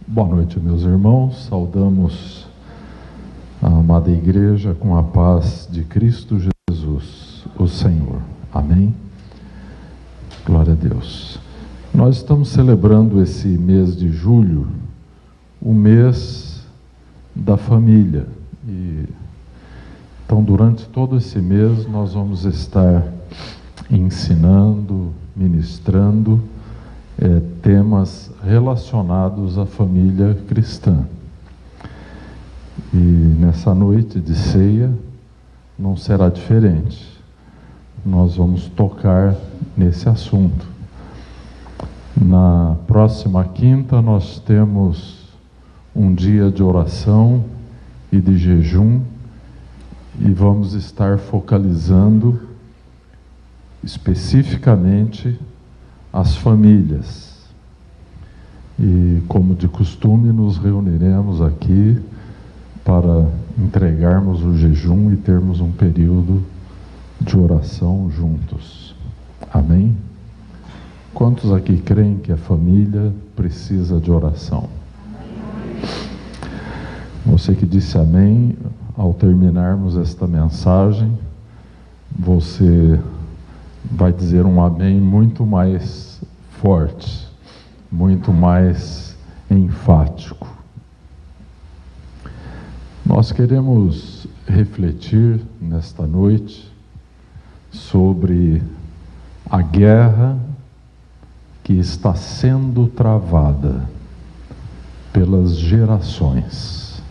Boa noite, meus irmãos. Saudamos a amada igreja com a paz de Cristo Jesus, o Senhor. Amém? Glória a Deus. Nós estamos celebrando esse mês de julho, o mês da família. Então, durante todo esse mês, nós vamos estar ensinando, ministrando temas relacionados à família cristã. E nessa noite de ceia não será diferente. Nós vamos tocar nesse assunto. Na próxima quinta nós temos um dia de oração e de jejum e vamos estar focalizando especificamente as famílias. E como de costume, nos reuniremos aqui para entregarmos o jejum e termos um período de oração juntos. Amém? Quantos aqui creem que a família precisa de oração? Você que disse amém, ao terminarmos esta mensagem, você vai dizer um amém muito mais forte, muito mais enfático. Nós queremos refletir nesta noite sobre a guerra que está sendo travada pelas gerações.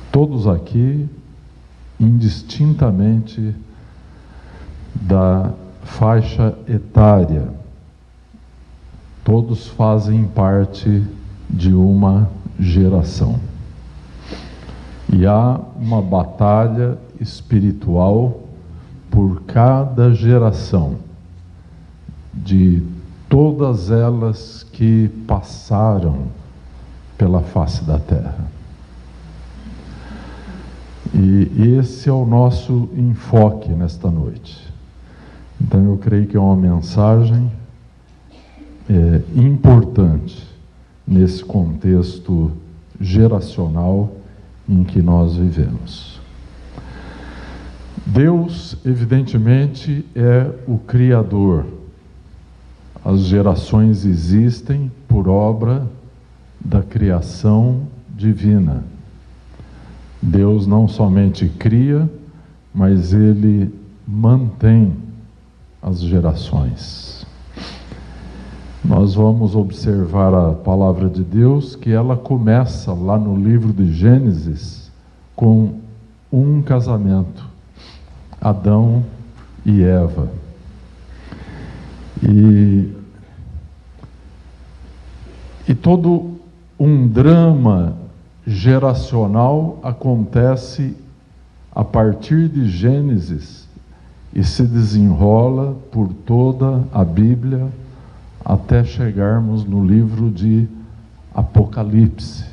Todos aqui, indistintamente da faixa etária, todos fazem parte de uma geração. E há uma batalha espiritual por cada geração, de todas elas que passaram pela face da terra. E esse é o nosso enfoque nesta noite. Então eu creio que é uma mensagem importante nesse contexto geracional em que nós vivemos. Deus, evidentemente, é o Criador. As gerações existem por obra da criação divina. Deus não somente cria, mas Ele mantém as gerações. Nós vamos observar a palavra de Deus, que ela começa lá no livro de Gênesis com um casamento, Adão e Eva. E todo um drama geracional acontece a partir de Gênesis e se desenrola por toda a Bíblia até chegarmos no livro de Apocalipse.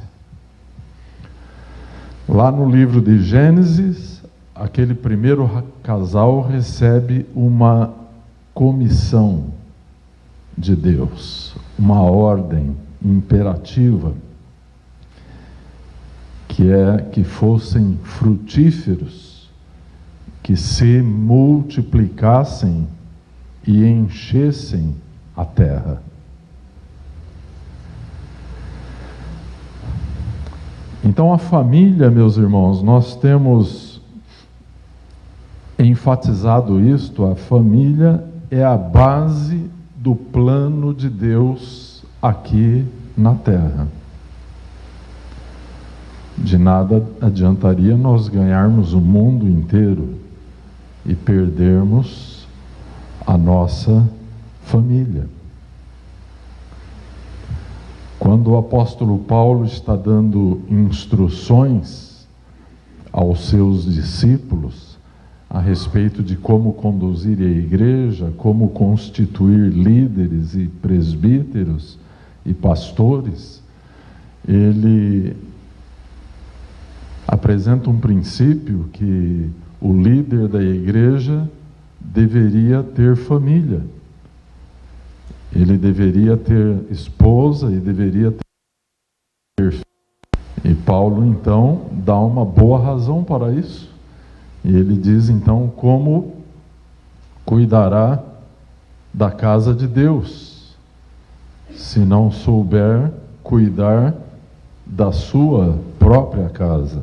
Lá no livro de Gênesis, aquele primeiro casal recebe uma comissão de Deus, uma ordem imperativa, que é que fossem frutíferos, que se multiplicassem e enchessem a terra. Então a família, meus irmãos, nós temos enfatizado isto, a família é a base do plano de Deus aqui na terra. De nada adiantaria nós ganharmos o mundo inteiro e perdermos a nossa família. Quando o apóstolo Paulo está dando instruções aos seus discípulos a respeito de como conduzir a igreja, como constituir líderes e presbíteros e pastores, ele apresenta um princípio que o líder da igreja deveria ter família. Ele deveria ter esposa e deveria ter E Paulo, então, dá uma boa razão para isso. E ele diz, então, como cuidará da casa de Deus, se não souber cuidar da sua própria casa.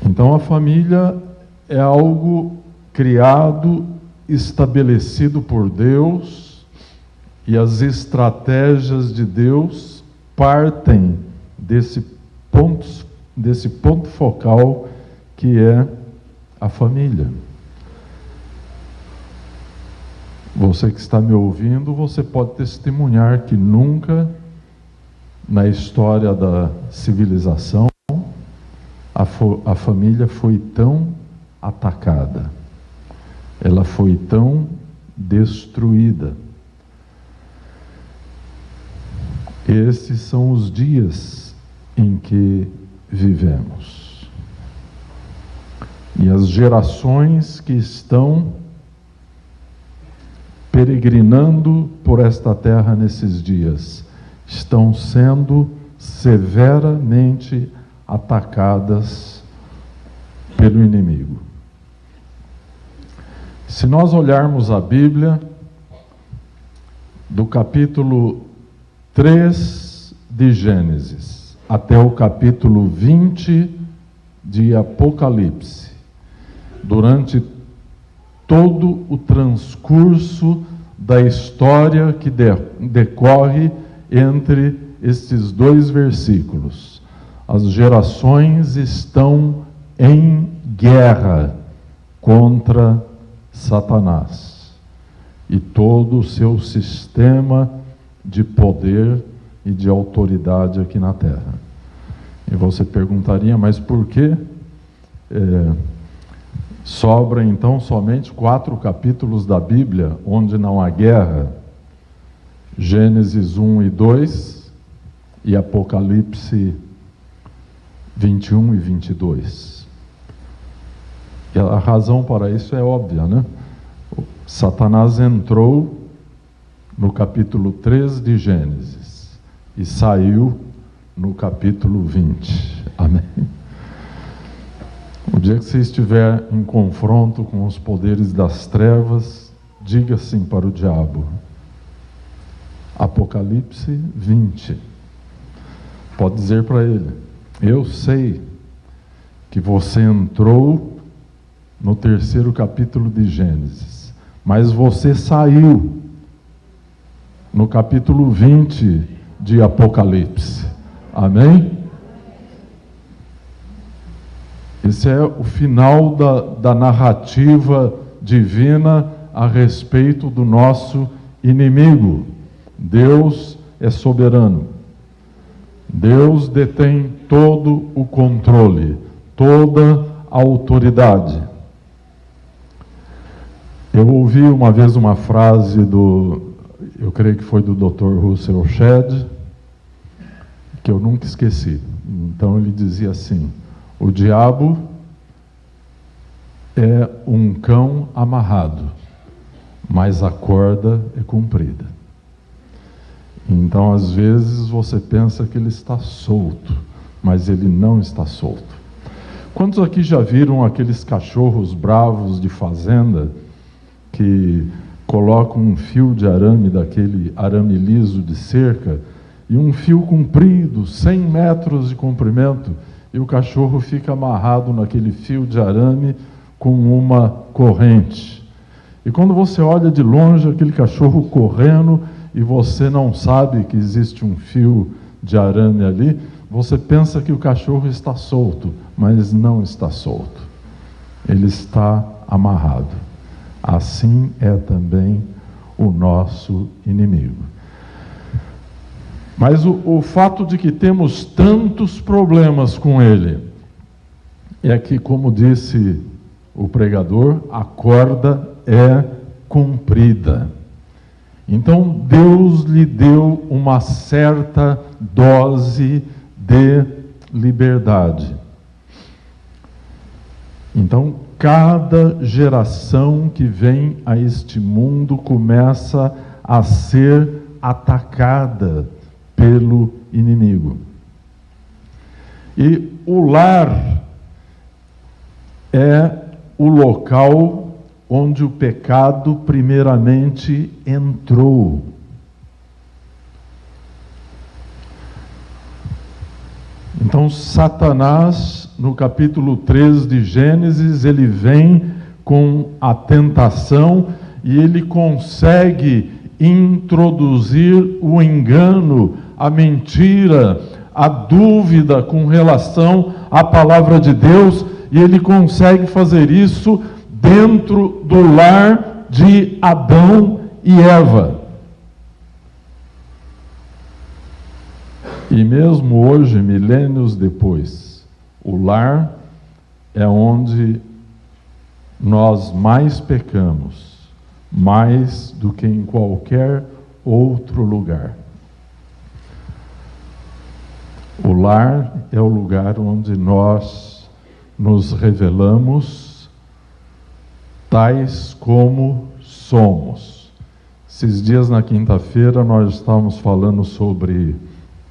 Então, a família é algo criado, estabelecido por Deus, e as estratégias de Deus partem desse ponto focal que é a família. Você que está me ouvindo, você pode testemunhar que nunca na história da civilização a família foi tão atacada, ela foi tão destruída. Esses são os dias em que vivemos. E as gerações que estão peregrinando por esta terra nesses dias estão sendo severamente atacadas pelo inimigo. Se nós olharmos a Bíblia, do capítulo 3 de Gênesis até o capítulo 20 de Apocalipse, durante todo o transcurso da história que decorre entre estes dois versículos, as gerações estão em guerra contra Satanás e todo o seu sistema de poder e de autoridade aqui na terra. E você perguntaria, mas por que sobra então somente 4 capítulos da Bíblia onde não há guerra? Gênesis 1 e 2 e Apocalipse 21 e 22. E a razão para isso é óbvia, né? Satanás entrou no capítulo 3 de Gênesis e saiu no capítulo 20. Amém? O dia que você estiver em confronto com os poderes das trevas, diga assim para o diabo: Apocalipse 20. Pode dizer para ele: eu sei que você entrou no 3º capítulo de Gênesis, mas você saiu no capítulo 20 de Apocalipse. Amém? Esse é o final da narrativa divina a respeito do nosso inimigo. Deus é soberano. Deus detém todo o controle, toda a autoridade. Eu ouvi uma vez uma frase eu creio que foi do Dr. Russell Shedd, que eu nunca esqueci. Então ele dizia assim: o diabo é um cão amarrado, mas a corda é comprida. Então, às vezes, você pensa que ele está solto, mas ele não está solto. Quantos aqui já viram aqueles cachorros bravos de fazenda que colocam um fio de arame, daquele arame liso de cerca, e um fio comprido, 100 metros de comprimento, e o cachorro fica amarrado naquele fio de arame com uma corrente. E quando você olha de longe aquele cachorro correndo, e você não sabe que existe um fio de arame ali, você pensa que o cachorro está solto, mas não está solto. Ele está amarrado. Assim é também o nosso inimigo. Mas o fato de que temos tantos problemas com ele é que, como disse o pregador, a corda é comprida. Então Deus lhe deu uma certa dose de liberdade. Então cada geração que vem a este mundo começa a ser atacada pelo inimigo. E o lar é o local onde o pecado primeiramente entrou. Então, Satanás, no capítulo 3 de Gênesis, ele vem com a tentação e ele consegue introduzir o engano, a mentira, a dúvida com relação à palavra de Deus, e ele consegue fazer isso dentro do lar de Adão e Eva. E mesmo hoje, milênios depois, o lar é onde nós mais pecamos, mais do que em qualquer outro lugar. O lar é o lugar onde nós nos revelamos tais como somos. Esses dias, na quinta-feira, nós estávamos falando sobre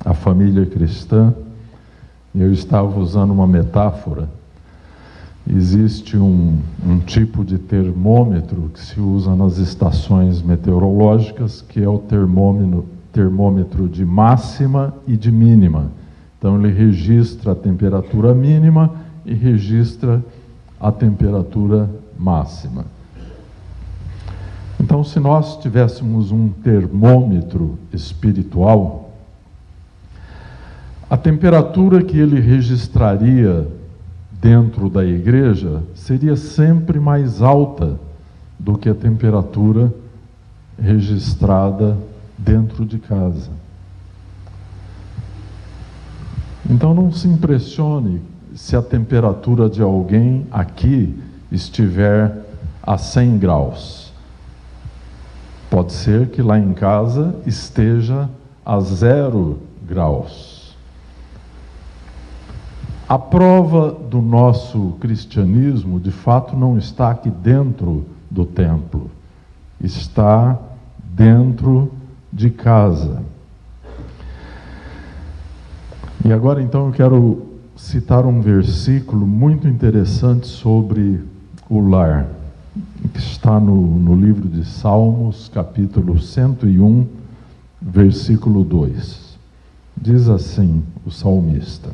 a família cristã, e eu estava usando uma metáfora. Existe um tipo de termômetro que se usa nas estações meteorológicas, que é o termômetro de máxima e de mínima. Então ele registra a temperatura mínima e registra a temperatura máxima. Então, se nós tivéssemos um termômetro espiritual, a temperatura que ele registraria dentro da igreja seria sempre mais alta do que a temperatura registrada dentro de casa. Então não se impressione se a temperatura de alguém aqui estiver a 100 graus. Pode ser que lá em casa esteja a 0 graus. A prova do nosso cristianismo, de fato, não está aqui dentro do templo, está dentro de casa. E agora, então, eu quero citar um versículo muito interessante sobre o lar, que está no livro de Salmos, capítulo 101, versículo 2. Diz assim o salmista: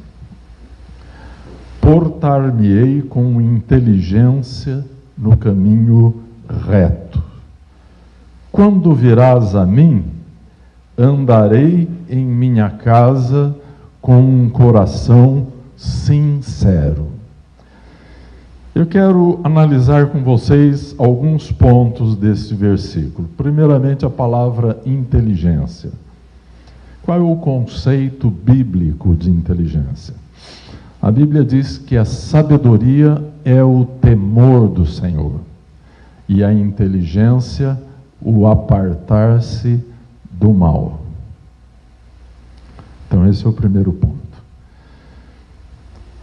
portar-me-ei com inteligência no caminho reto. Quando virás a mim, andarei em minha casa com um coração sincero. Eu quero analisar com vocês alguns pontos desse versículo. Primeiramente, a palavra inteligência. Qual é o conceito bíblico de inteligência? A Bíblia diz que a sabedoria é o temor do Senhor, e a inteligência, o apartar-se do mal. Então, esse é o primeiro ponto.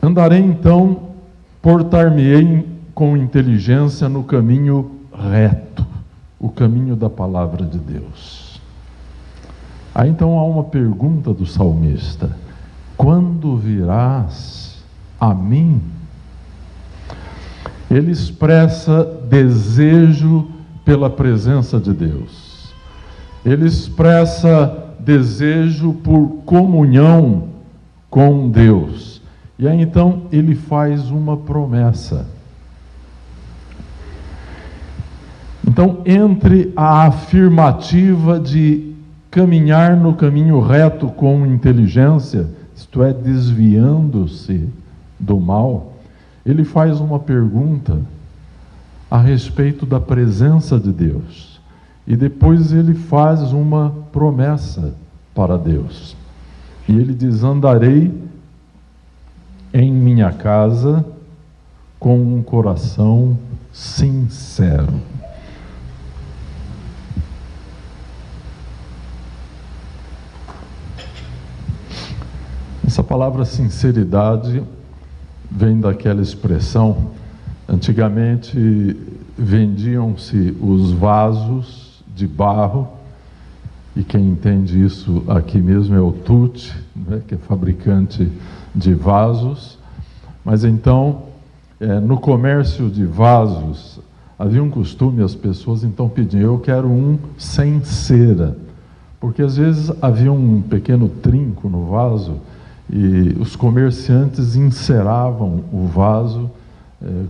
Andarei, então, portar-me-ei com inteligência no caminho reto, o caminho da palavra de Deus. Aí, então, há uma pergunta do salmista: quando virás a mim? Ele expressa desejo pela presença de Deus. Ele expressa desejo por comunhão com Deus. E aí então ele faz uma promessa. Então, entre a afirmativa de caminhar no caminho reto com inteligência, isto é, desviando-se do mal, ele faz uma pergunta a respeito da presença de Deus. E depois ele faz uma promessa para Deus. E ele diz: andarei em minha casa com um coração sincero. Essa palavra sinceridade vem daquela expressão. Antigamente vendiam-se os vasos de barro e quem entende isso aqui mesmo é o Tucci, né, que é fabricante de vasos. Mas então, no comércio de vasos, havia um costume, as pessoas então pediam: eu quero um sem cera, porque às vezes havia um pequeno trinco no vaso e os comerciantes enceravam o vaso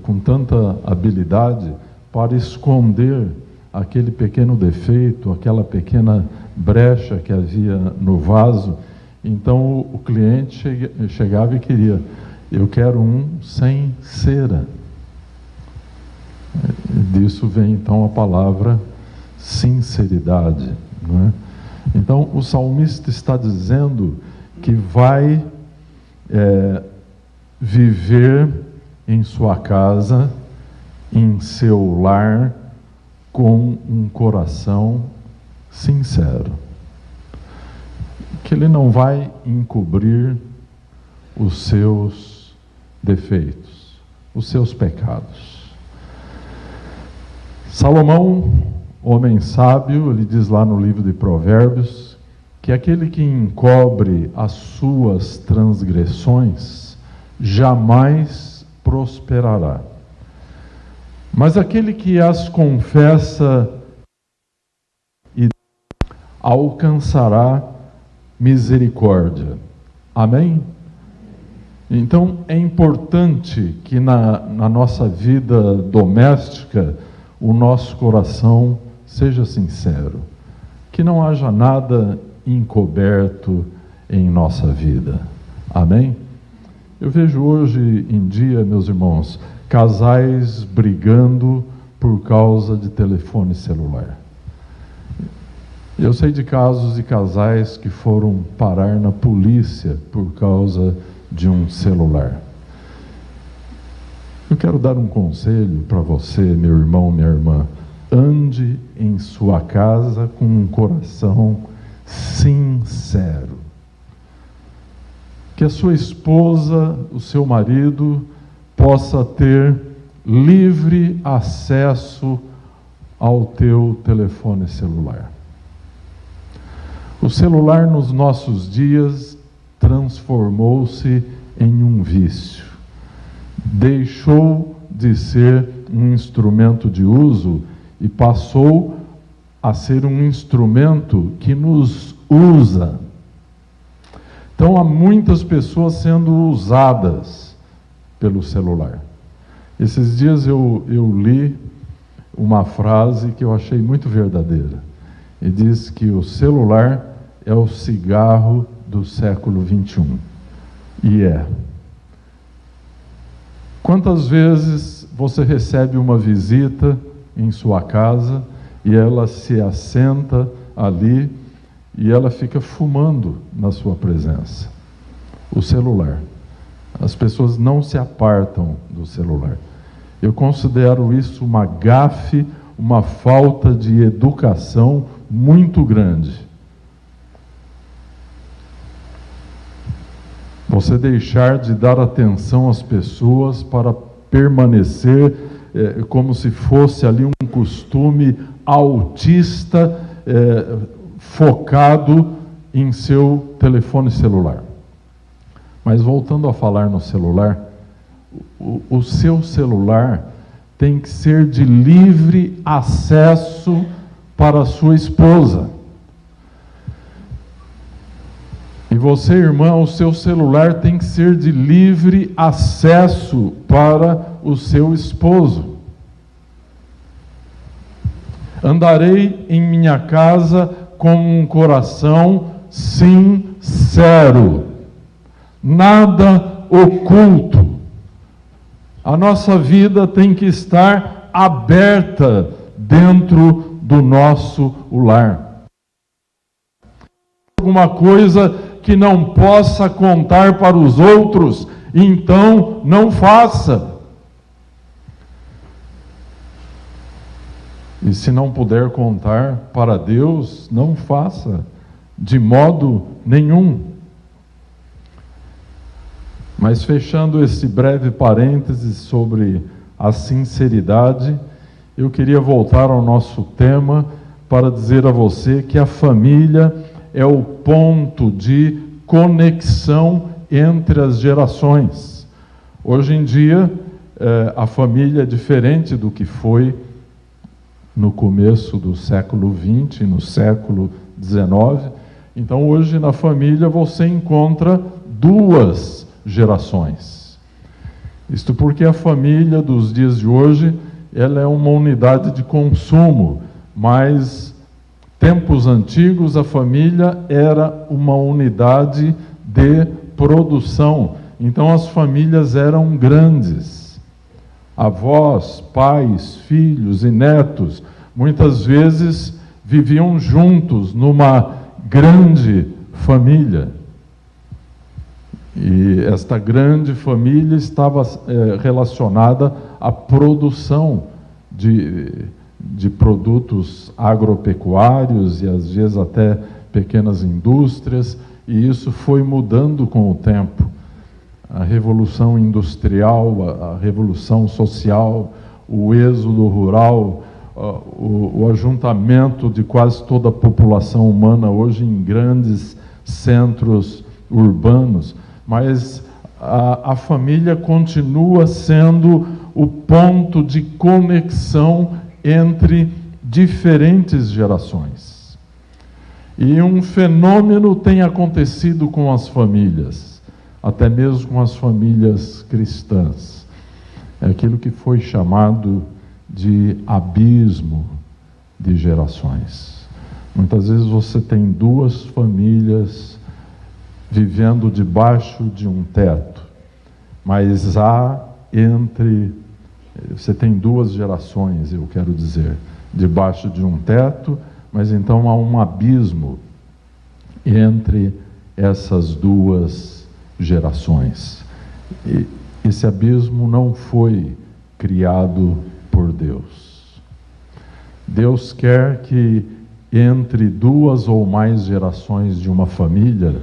com tanta habilidade para esconder aquele pequeno defeito, aquela pequena brecha que havia no vaso. Então o cliente chegava e queria: eu quero um sem cera. Disso vem então a palavra sinceridade, não é? Então o salmista está dizendo que vai viver em sua casa, em seu lar, com um coração sincero, que ele não vai encobrir os seus defeitos, os seus pecados. Salomão, homem sábio, ele diz lá no livro de Provérbios que aquele que encobre as suas transgressões jamais prosperará, mas aquele que as confessa e alcançará misericórdia. Amém? Então é importante que na nossa vida doméstica o nosso coração seja sincero, que não haja nada encoberto em nossa vida. Amém? Eu vejo hoje em dia, meus irmãos, casais brigando por causa de telefone celular. Eu sei de casos de casais que foram parar na polícia por causa de um celular. Eu quero dar um conselho para você, meu irmão, minha irmã. Ande em sua casa com um coração sincero. Que a sua esposa, o seu marido, possa ter livre acesso ao teu telefone celular. O celular nos nossos dias transformou-se em um vício. Deixou de ser um instrumento de uso e passou a ser um instrumento que nos usa. Então há muitas pessoas sendo usadas pelo celular. Esses dias eu li uma frase que eu achei muito verdadeira. E diz que o celular é o cigarro do século 21. E é. Quantas vezes você recebe uma visita em sua casa e ela se assenta ali e ela fica fumando na sua presença? O celular. As pessoas não se apartam do celular. Eu considero isso uma gafe, uma falta de educação muito grande. Você deixar de dar atenção às pessoas para permanecer como se fosse ali um costume autista, focado em seu telefone celular. Mas voltando a falar no celular, o seu celular tem que ser de livre acesso para a sua esposa. E você, irmã, o seu celular tem que ser de livre acesso para o seu esposo. Andarei em minha casa com um coração sincero, nada oculto. A nossa vida tem que estar aberta dentro do nosso lar. Alguma coisa que não possa contar para os outros, então não faça. E se não puder contar para Deus, não faça, de modo nenhum. Mas fechando esse breve parêntese sobre a sinceridade, eu queria voltar ao nosso tema para dizer a você que a família é o ponto de conexão entre as gerações. Hoje em dia, a família é diferente do que foi no começo do século XX, no século XIX. Então, hoje na família você encontra duas gerações. Isto porque a família dos dias de hoje, ela é uma unidade de consumo, mas tempos antigos a família era uma unidade de produção. Então as famílias eram grandes. Avós, pais, filhos e netos, muitas vezes viviam juntos numa grande família. E esta grande família estava relacionada à produção de produtos agropecuários e às vezes até pequenas indústrias, e isso foi mudando com o tempo. A revolução industrial, a revolução social, o êxodo rural, o ajuntamento de quase toda a população humana hoje em grandes centros urbanos, mas a família continua sendo o ponto de conexão entre diferentes gerações. E um fenômeno tem acontecido com as famílias, até mesmo com as famílias cristãs. É aquilo que foi chamado de abismo de gerações. Muitas vezes você tem duas famílias vivendo debaixo de um teto, mas você tem duas gerações, eu quero dizer, debaixo de um teto, mas então há um abismo entre essas duas gerações. E esse abismo não foi criado por Deus. Deus quer que entre duas ou mais gerações de uma família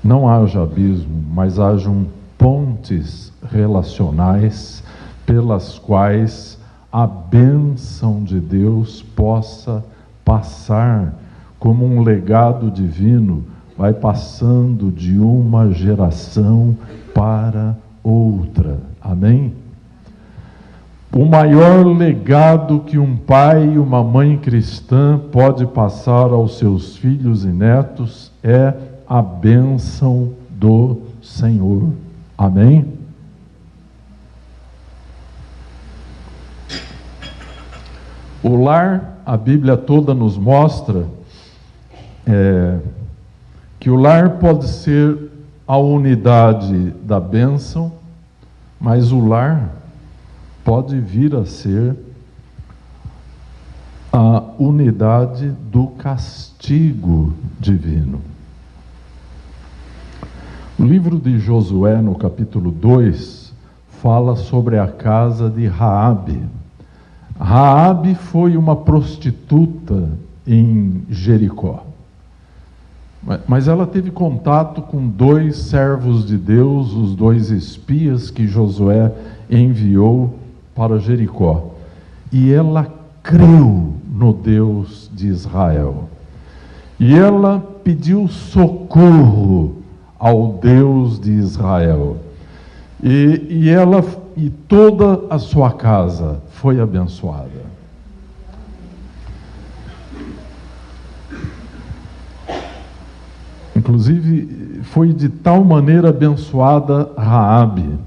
não haja abismo, mas hajam pontes relacionais pelas quais a bênção de Deus possa passar como um legado divino, vai passando de uma geração para outra. Amém? O maior legado que um pai e uma mãe cristã pode passar aos seus filhos e netos é a bênção do Senhor. Amém? O lar, a Bíblia toda nos mostra que o lar pode ser a unidade da bênção, mas o lar pode vir a ser a unidade do castigo divino. O livro de Josué, no capítulo 2, fala sobre a casa de Raabe. Raabe foi uma prostituta em Jericó. Mas ela teve contato com dois servos de Deus, os dois espias que Josué enviou para Jericó. E ela creu no Deus de Israel. E ela pediu socorro ao Deus de Israel. E toda a sua casa foi abençoada. Inclusive, foi de tal maneira abençoada Raabe,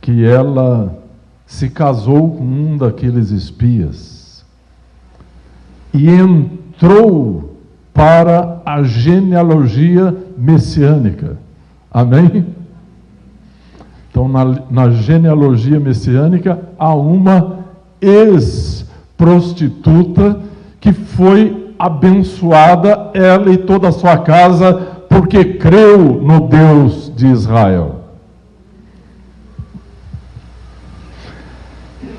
que ela se casou com um daqueles espias e entrou para a genealogia messiânica. Amém? Então, na genealogia messiânica, há uma ex-prostituta que foi abençoada, ela e toda a sua casa, porque creu no Deus de Israel.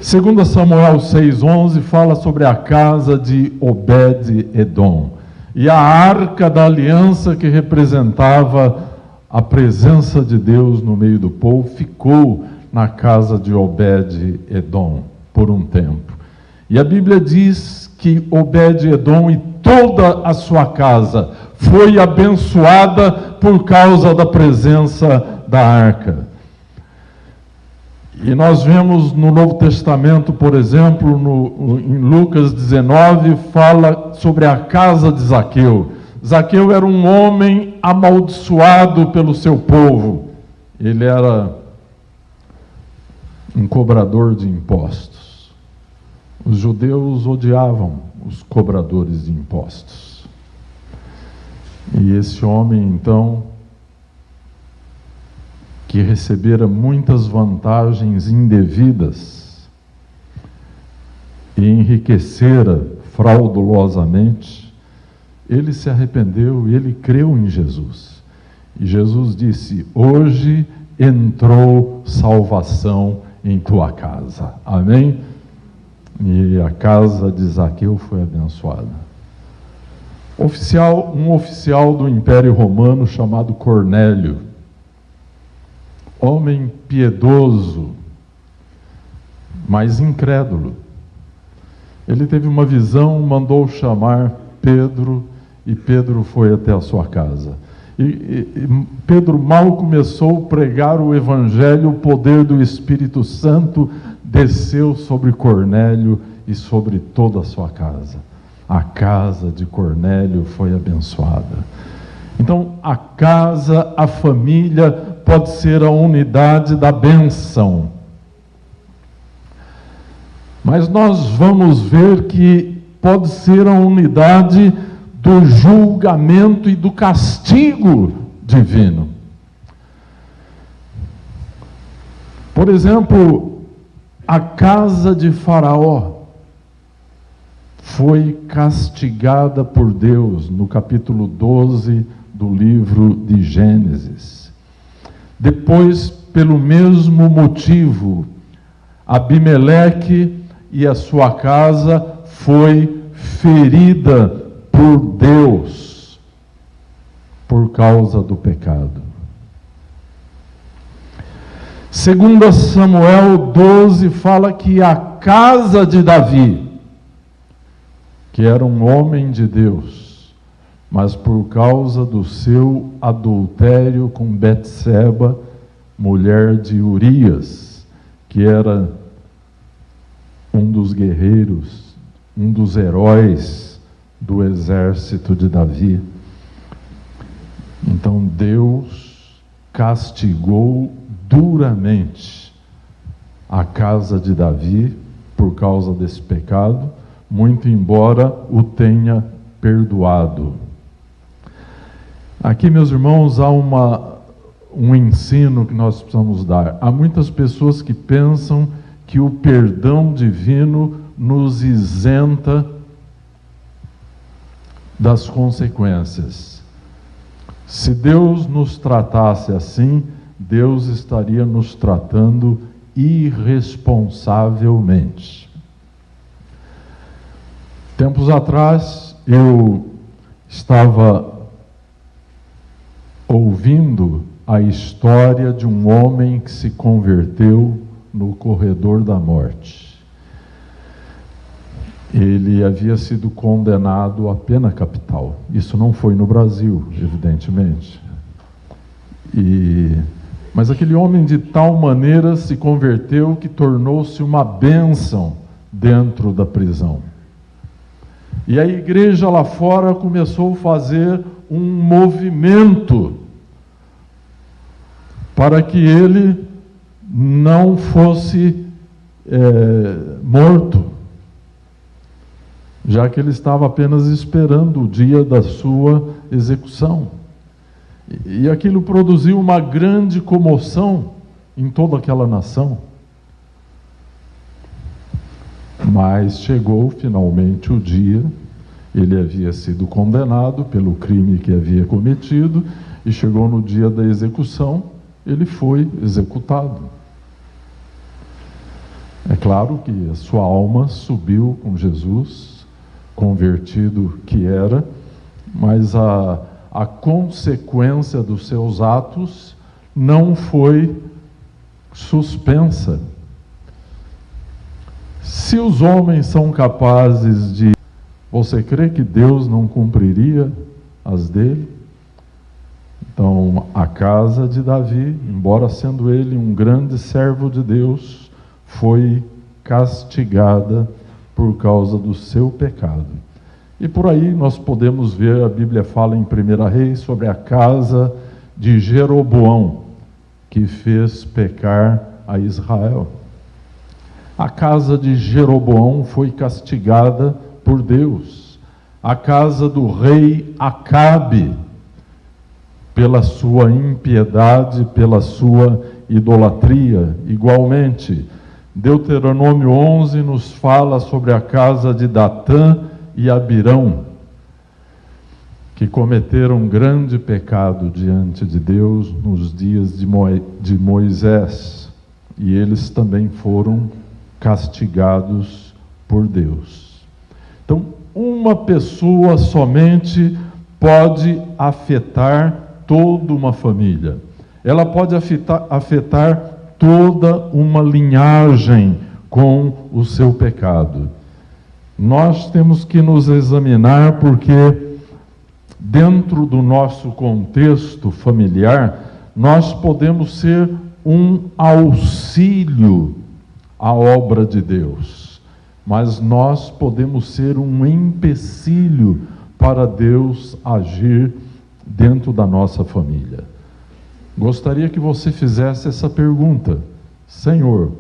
2 Samuel 6,11 fala sobre a casa de Obed-Edom. E a arca da aliança, que representava a presença de Deus no meio do povo, ficou na casa de Obed-Edom por um tempo. E a Bíblia diz que Obed-Edom e toda a sua casa foi abençoada por causa da presença da arca. E nós vemos no Novo Testamento, por exemplo, em Lucas 19, fala sobre a casa de Zaqueu. Zaqueu era um homem amaldiçoado pelo seu povo. Ele era um cobrador de impostos. Os judeus odiavam os cobradores de impostos. E esse homem, então, que recebera muitas vantagens indevidas e enriquecera fraudulosamente, ele se arrependeu e ele creu em Jesus. E Jesus disse: hoje entrou salvação em tua casa. Amém? E a casa de Zaqueu foi abençoada. Um oficial do Império Romano chamado Cornélio, homem piedoso, mas incrédulo. Ele teve uma visão, mandou chamar Pedro, e Pedro foi até a sua casa. E Pedro mal começou a pregar o Evangelho, o poder do Espírito Santo desceu sobre Cornélio e sobre toda a sua casa. A casa de Cornélio foi abençoada. Então, a casa, a família, pode ser a unidade da bênção. Mas nós vamos ver que pode ser a unidade do julgamento e do castigo divino. Por exemplo, a casa de Faraó foi castigada por Deus no capítulo 12 do livro de Gênesis. Depois, pelo mesmo motivo, Abimeleque e a sua casa foi ferida por Deus por causa do pecado. Segundo Samuel 12 fala que a casa de Davi, que era um homem de Deus, mas por causa do seu adultério com Betseba, mulher de Urias, que era um dos guerreiros, um dos heróis do exército de Davi. Então Deus castigou duramente a casa de Davi por causa desse pecado, muito embora o tenha perdoado. Aqui, meus irmãos, há um ensino que nós precisamos dar. Há muitas pessoas que pensam que o perdão divino nos isenta das consequências. Se Deus nos tratasse assim, Deus estaria nos tratando irresponsavelmente. Tempos atrás, eu estava ouvindo a história de um homem que se converteu no corredor da morte. Ele havia sido condenado à pena capital. Isso não foi no Brasil, evidentemente. Mas aquele homem de tal maneira se converteu que tornou-se uma bênção dentro da prisão. E a igreja lá fora começou a fazer um movimento para que ele não fosse morto, já que ele estava apenas esperando o dia da sua execução. E aquilo produziu uma grande comoção em toda aquela nação. Mas chegou finalmente o dia, ele havia sido condenado pelo crime que havia cometido, e chegou no dia da execução, ele foi executado. É claro que a sua alma subiu com Jesus, convertido que era, mas a consequência dos seus atos não foi suspensa. Se os homens são capazes de Você crê que Deus não cumpriria as dele? Então, a casa de Davi, embora sendo ele um grande servo de Deus, foi castigada por causa do seu pecado. E por aí nós podemos ver, a Bíblia fala em 1 Reis sobre a casa de Jeroboão, que fez pecar a Israel. A casa de Jeroboão foi castigada por Deus. A casa do rei Acabe, pela sua impiedade, pela sua idolatria. Igualmente, Deuteronômio 11 nos fala sobre a casa de Datã e Abirão, que cometeram um grande pecado diante de Deus nos dias de Moisés, e eles também foram castigados por Deus. Então, uma pessoa somente pode afetar toda uma família. Ela pode afetar toda uma linhagem com o seu pecado. Nós temos que nos examinar, porque dentro do nosso contexto familiar, nós podemos ser um auxílio à obra de Deus, mas nós podemos ser um empecilho para Deus agir dentro da nossa família. Gostaria que você fizesse essa pergunta: Senhor,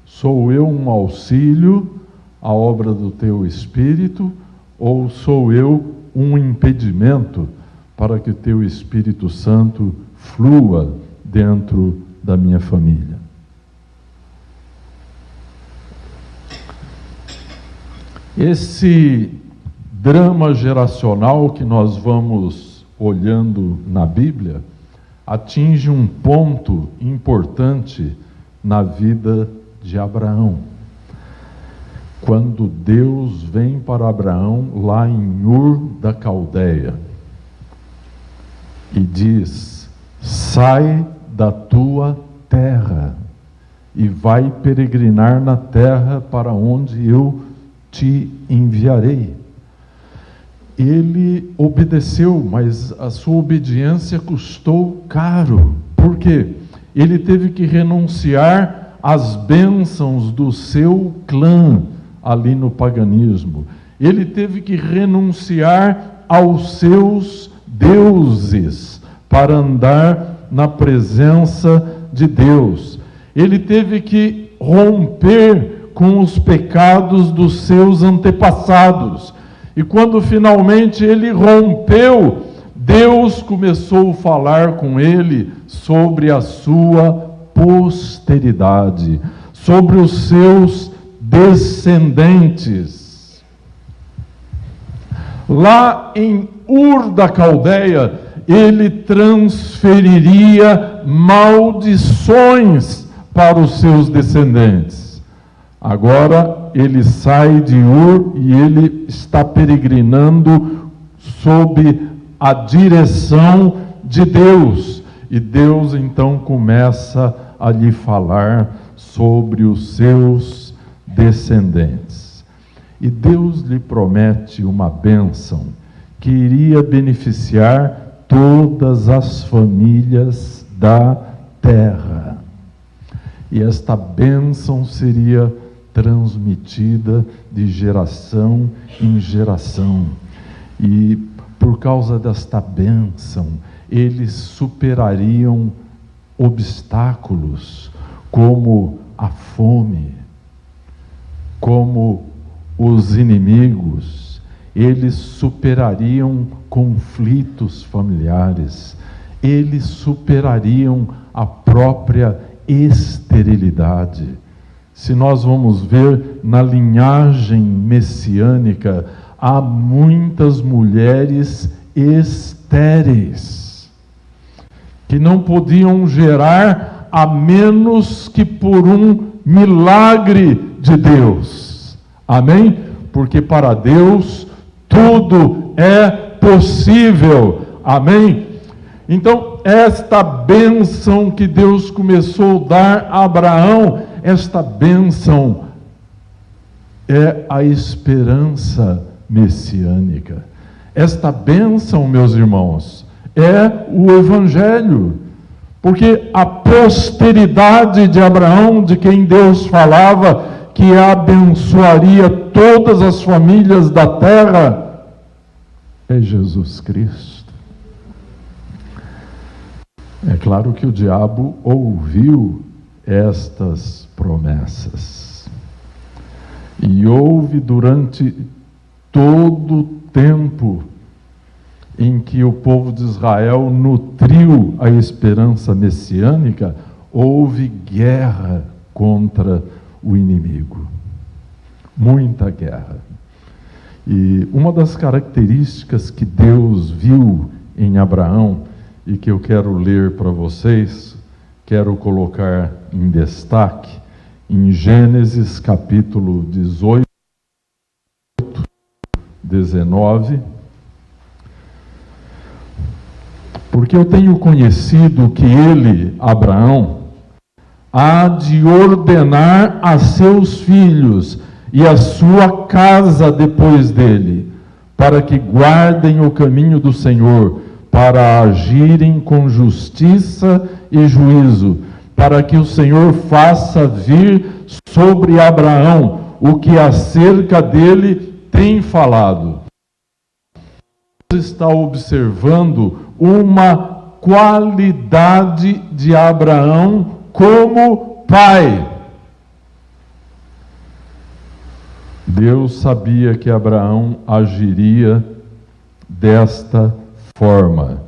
sou eu um auxílio à obra do Teu Espírito, ou sou eu um impedimento para que o Teu Espírito Santo flua dentro da minha família? Esse drama geracional que nós vamos olhando na Bíblia atinge um ponto importante na vida de Abraão. Quando Deus vem para Abraão lá em Ur da Caldeia e diz: sai da tua terra e vai peregrinar na terra para onde eu te enviarei. Ele obedeceu, mas a sua obediência custou caro. Por quê? Ele teve que renunciar às bênçãos do seu clã ali no paganismo. Ele teve que renunciar aos seus deuses para andar na presença de Deus. Ele teve que romper com os pecados dos seus antepassados. E quando finalmente ele rompeu, Deus começou a falar com ele sobre a sua posteridade, sobre os seus descendentes. Lá em Ur da Caldeia, ele transferiria maldições para os seus descendentes. Agora ele sai de Ur e ele está peregrinando sob a direção de Deus. E Deus então começa a lhe falar sobre os seus descendentes. E Deus lhe promete uma bênção que iria beneficiar todas as famílias da terra. E esta bênção seria transmitida de geração em geração. E por causa desta bênção, eles superariam obstáculos como a fome, como os inimigos. Eles superariam conflitos familiares, eles superariam a própria esterilidade. Se nós vamos ver na linhagem messiânica, há muitas mulheres estéreis, que não podiam gerar a menos que por um milagre de Deus. Amém? Porque para Deus tudo é possível. Amém? Então, esta bênção que Deus começou a dar a Abraão, esta bênção é a esperança messiânica. Esta bênção, meus irmãos, é o Evangelho, porque a posteridade de Abraão, de quem Deus falava que abençoaria todas as famílias da terra, é Jesus Cristo. É claro que o diabo ouviu estas promessas e ouve durante todo o tempo em que o povo de Israel nutriu a esperança messiânica, houve guerra contra o inimigo. Muita guerra. E uma das características que Deus viu em Abraão, e que eu quero ler para vocês, quero colocar em destaque, em Gênesis capítulo 18, 19, porque eu tenho conhecido que ele, Abraão, há de ordenar a seus filhos e a sua casa depois dele, para que guardem o caminho do Senhor, para agirem com justiça e juízo, para que o Senhor faça vir sobre Abraão o que acerca dele tem falado. Deus está observando uma qualidade de Abraão como pai. Deus sabia que Abraão agiria desta forma,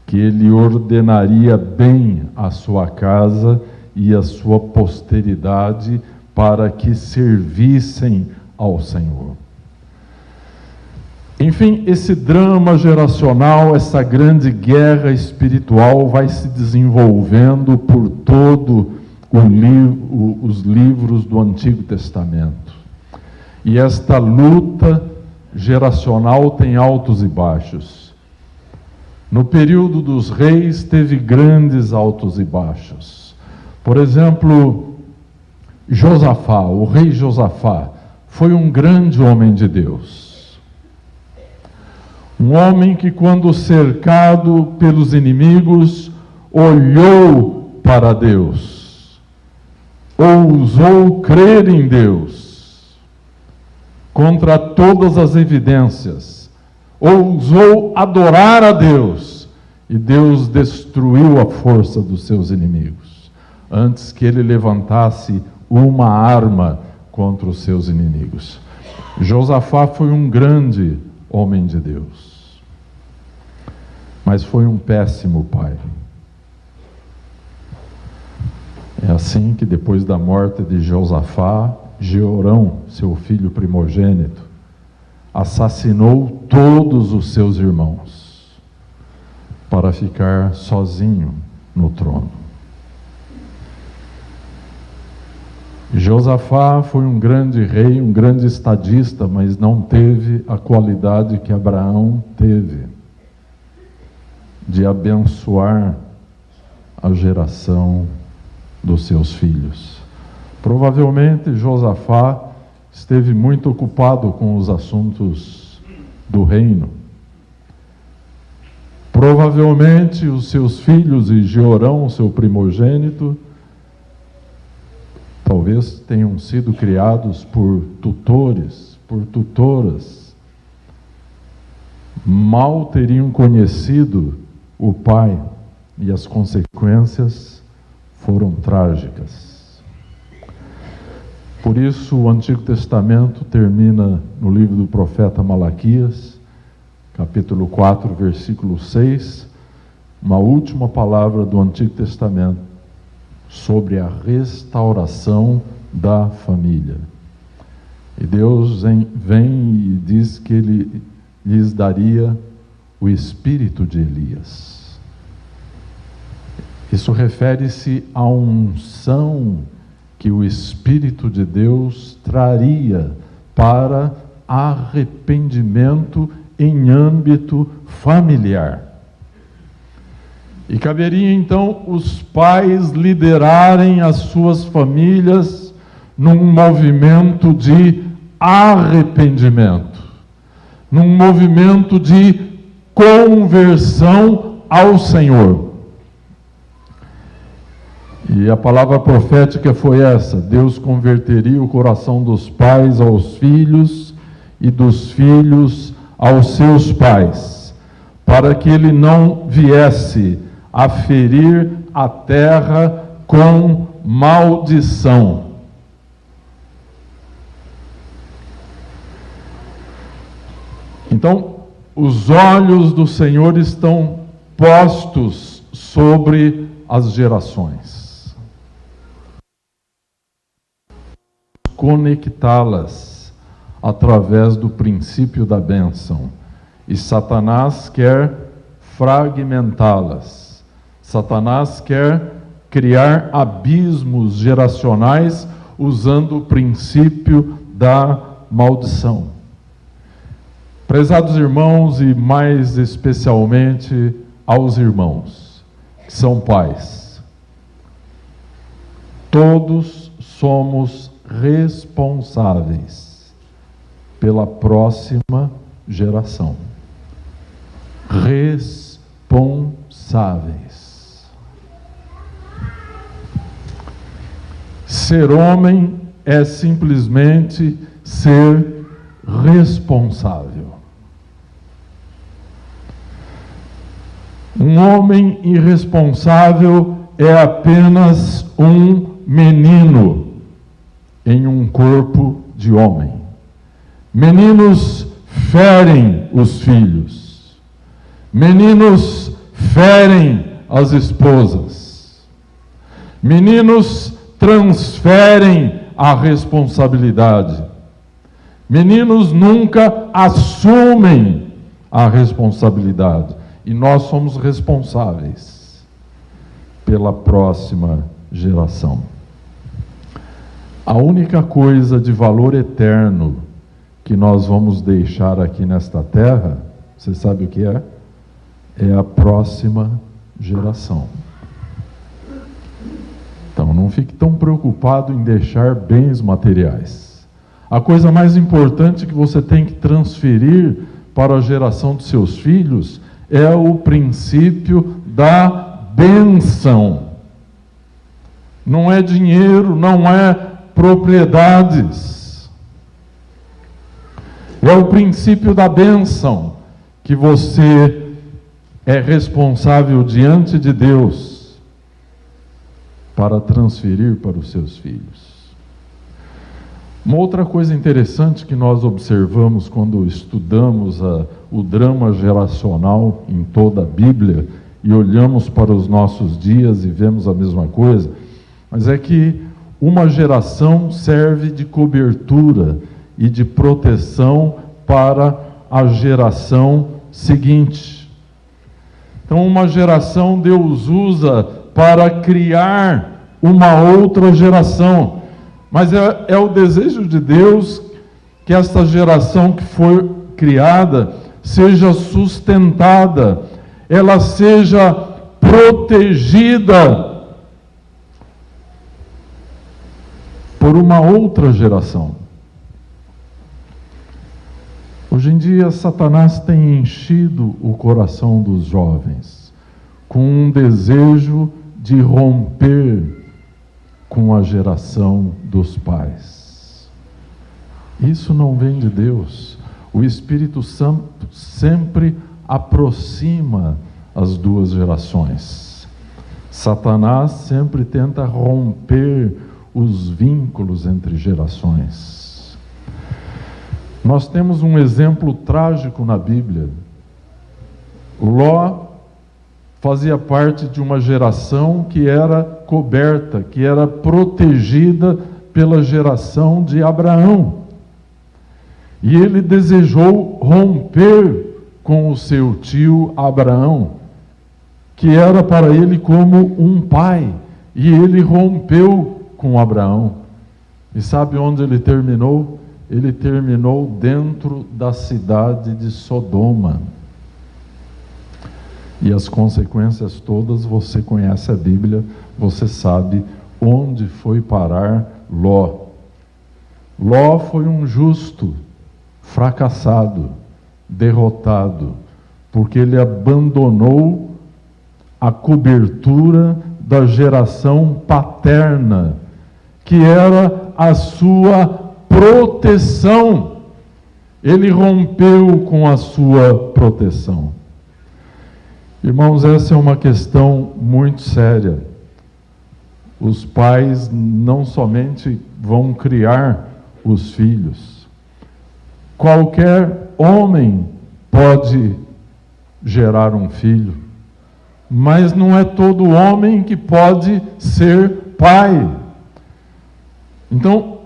que ele ordenaria bem a sua casa e a sua posteridade para que servissem ao Senhor. Enfim, esse drama geracional, essa grande guerra espiritual vai se desenvolvendo por todo os livros do Antigo Testamento. E esta luta geracional tem altos e baixos. No período dos reis teve grandes altos e baixos. Por exemplo, Josafá, o rei Josafá, foi um grande homem de Deus. Um homem que, quando cercado pelos inimigos, olhou para Deus, ousou crer em Deus, contra todas as evidências, ousou adorar a Deus, e Deus destruiu a força dos seus inimigos, antes que ele levantasse uma arma contra os seus inimigos. Josafá foi um grande homem de Deus, mas foi um péssimo pai. É assim que depois da morte de Josafá, Jeorão, seu filho primogênito, assassinou todos os seus irmãos para ficar sozinho no trono. Josafá foi um grande rei, um grande estadista, mas não teve a qualidade que Abraão teve, de abençoar a geração dos seus filhos. Provavelmente Josafá esteve muito ocupado com os assuntos do reino. Provavelmente os seus filhos e Jeorão, seu primogênito, talvez tenham sido criados por tutores, por tutoras. Mal teriam conhecido o pai, e as consequências foram trágicas. Por isso, o Antigo Testamento termina no livro do profeta Malaquias, capítulo 4, versículo 6, uma última palavra do Antigo Testamento sobre a restauração da família. E Deus vem e diz que Ele lhes daria o espírito de Elias. Isso refere-se à unção que o Espírito de Deus traria para arrependimento em âmbito familiar. E caberia então os pais liderarem as suas famílias num movimento de arrependimento, num movimento de conversão ao Senhor. E a palavra profética foi essa: Deus converteria o coração dos pais aos filhos e dos filhos aos seus pais, para que ele não viesse a ferir a terra com maldição. Então, os olhos do Senhor estão postos sobre as gerações, conectá-las através do princípio da bênção. E Satanás quer fragmentá-las. Satanás quer criar abismos geracionais usando o princípio da maldição. Prezados irmãos, e mais especialmente aos irmãos que são pais, todos somos responsáveis pela próxima geração. Responsáveis. Ser homem é simplesmente ser responsável. Um homem irresponsável é apenas um menino em um corpo de homem. Meninos ferem os filhos. Meninos ferem as esposas. Meninos transferem a responsabilidade. Meninos nunca assumem a responsabilidade. E nós somos responsáveis pela próxima geração. A única coisa de valor eterno que nós vamos deixar aqui nesta terra, você sabe o que é? É a próxima geração. Então não fique tão preocupado em deixar bens materiais. A coisa mais importante que você tem que transferir para a geração dos seus filhos é o princípio da bênção. Não é dinheiro, não é propriedades. É o princípio da bênção que você é responsável diante de Deus para transferir para os seus filhos. Uma outra coisa interessante que nós observamos quando estudamos o drama geracional em toda a Bíblia e olhamos para os nossos dias e vemos a mesma coisa, mas é que uma geração serve de cobertura e de proteção para a geração seguinte. Então, uma geração Deus usa para criar uma outra geração. Mas é o desejo de Deus que esta geração que foi criada seja sustentada, ela seja protegida por uma outra geração. Hoje em dia, Satanás tem enchido o coração dos jovens com um desejo de romper com a geração dos pais. Isso não vem de Deus. O Espírito Santo sempre aproxima as duas gerações. Satanás sempre tenta romper os vínculos entre gerações. Nós temos um exemplo trágico na Bíblia. Ló fazia parte de uma geração que era coberta, que era protegida pela geração de Abraão. E ele desejou romper com o seu tio Abraão, que era para ele como um pai. E ele rompeu com Abraão. E sabe onde ele terminou? Ele terminou dentro da cidade de Sodoma. E as consequências todas, você conhece a Bíblia, você sabe onde foi parar Ló. Ló foi um justo, fracassado, derrotado, porque ele abandonou a cobertura da geração paterna, que era a sua proteção. Ele rompeu com a sua proteção. Irmãos, essa é uma questão muito séria. Os pais não somente vão criar os filhos. Qualquer homem pode gerar um filho, mas não é todo homem que pode ser pai. Então,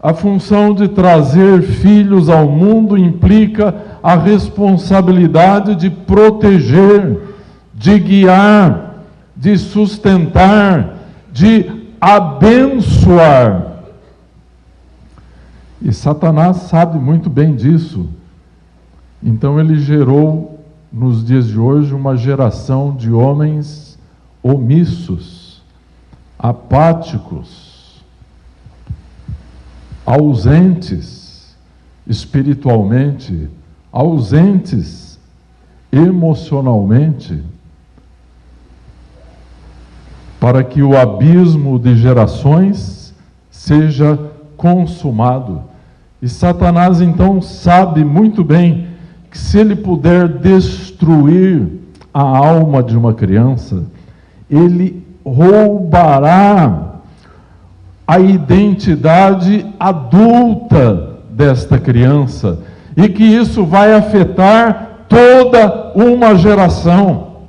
a função de trazer filhos ao mundo implica a responsabilidade de proteger, de guiar, de sustentar, de abençoar. E Satanás sabe muito bem disso. Então ele gerou, nos dias de hoje, uma geração de homens omissos, apáticos, ausentes espiritualmente, ausentes emocionalmente, para que o abismo de gerações seja consumado. E Satanás então sabe muito bem que se ele puder destruir a alma de uma criança, ele roubará a identidade adulta desta criança, e que isso vai afetar toda uma geração.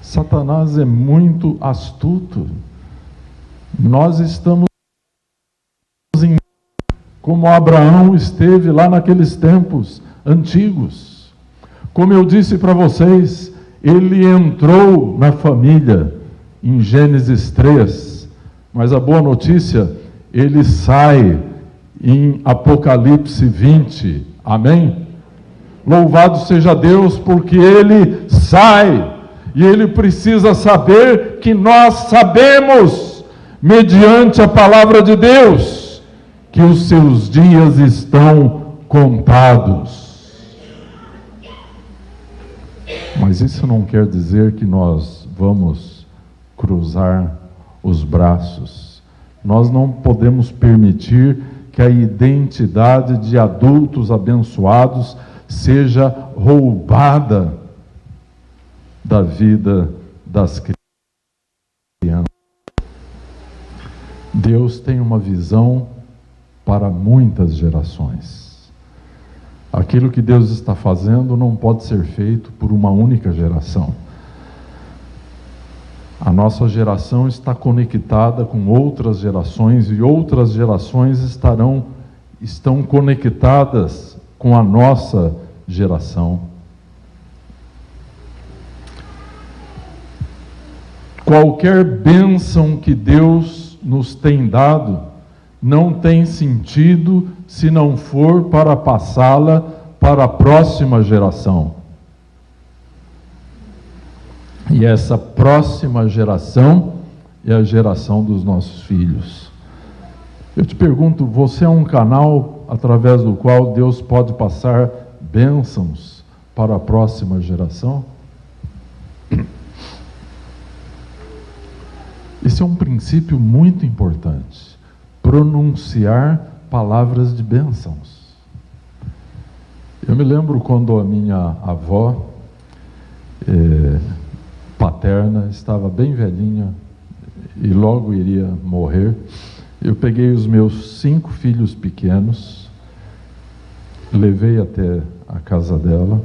Satanás é muito astuto. Nós estamos como Abraão esteve lá naqueles tempos antigos. Como eu disse para vocês, ele entrou na família em Gênesis 3, mas a boa notícia, ele sai em Apocalipse 20, amém? Louvado seja Deus, porque ele sai, e ele precisa saber que nós sabemos, mediante a palavra de Deus, que os seus dias estão contados. Mas isso não quer dizer que nós vamos cruzar os braços. Nós não podemos permitir que a identidade de adultos abençoados seja roubada da vida das crianças. Deus tem uma visão para muitas gerações. Aquilo que Deus está fazendo não pode ser feito por uma única geração. A nossa geração está conectada com outras gerações, e outras gerações estão conectadas com a nossa geração. Qualquer bênção que Deus nos tem dado não tem sentido se não for para passá-la para a próxima geração. E essa próxima geração é a geração dos nossos filhos. Eu te pergunto, você é um canal através do qual Deus pode passar bênçãos para a próxima geração? Esse é um princípio muito importante. Pronunciar palavras de bênçãos. Eu me lembro quando a minha avó paterna estava bem velhinha e logo iria morrer. Eu peguei os meus 5 filhos pequenos, levei até a casa dela,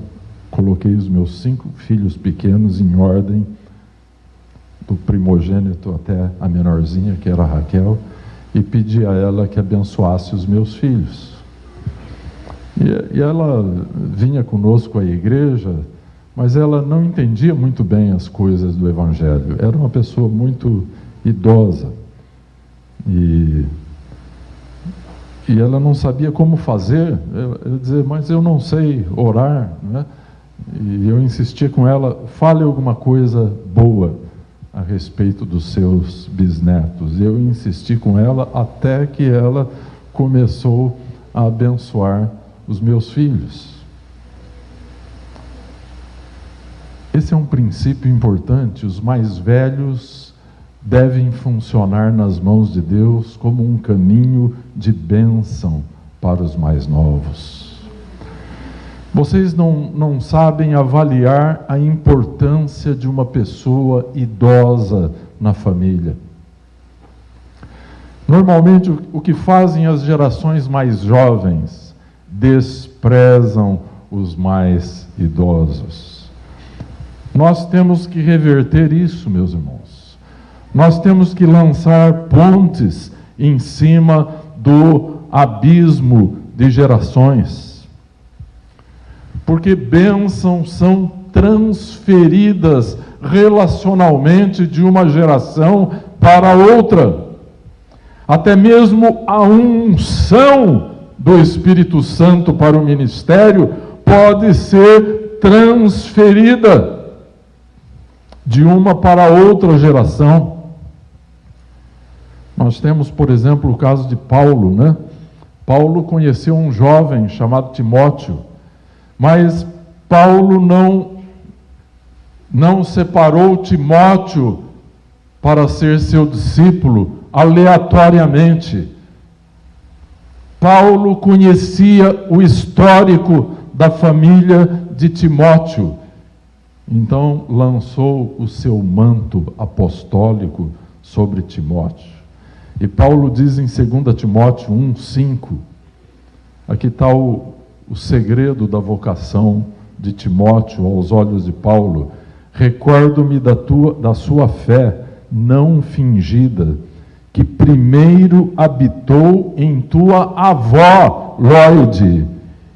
coloquei os meus 5 filhos pequenos em ordem, do primogênito até a menorzinha, que era a Raquel, e pedi a ela que abençoasse os meus filhos. E ela vinha conosco à igreja, mas ela não entendia muito bem as coisas do Evangelho. Era uma pessoa muito idosa. E ela não sabia como fazer. Eu dizia, mas eu não sei orar, né? E eu insistia com ela, fale alguma coisa boa a respeito dos seus bisnetos. Eu insisti com ela até que ela começou a abençoar os meus filhos. Esse é um princípio importante. Os mais velhos devem funcionar nas mãos de Deus como um caminho de bênção para os mais novos. Vocês não sabem avaliar a importância de uma pessoa idosa na família. Normalmente, o que fazem as gerações mais jovens? Desprezam os mais idosos. Nós temos que reverter isso, meus irmãos. Nós temos que lançar pontes em cima do abismo de gerações. Porque bênçãos são transferidas relacionalmente de uma geração para outra. Até mesmo a unção do Espírito Santo para o ministério pode ser transferida de uma para outra geração. Nós temos, por exemplo, o caso de Paulo, né? Paulo conheceu um jovem chamado Timóteo, mas Paulo não separou Timóteo para ser seu discípulo aleatoriamente. Paulo conhecia o histórico da família de Timóteo, então lançou o seu manto apostólico sobre Timóteo. E Paulo diz em 2 Timóteo 1:5, aqui está o segredo da vocação de Timóteo aos olhos de Paulo: recordo-me da sua fé não fingida, que primeiro habitou em tua avó Lóide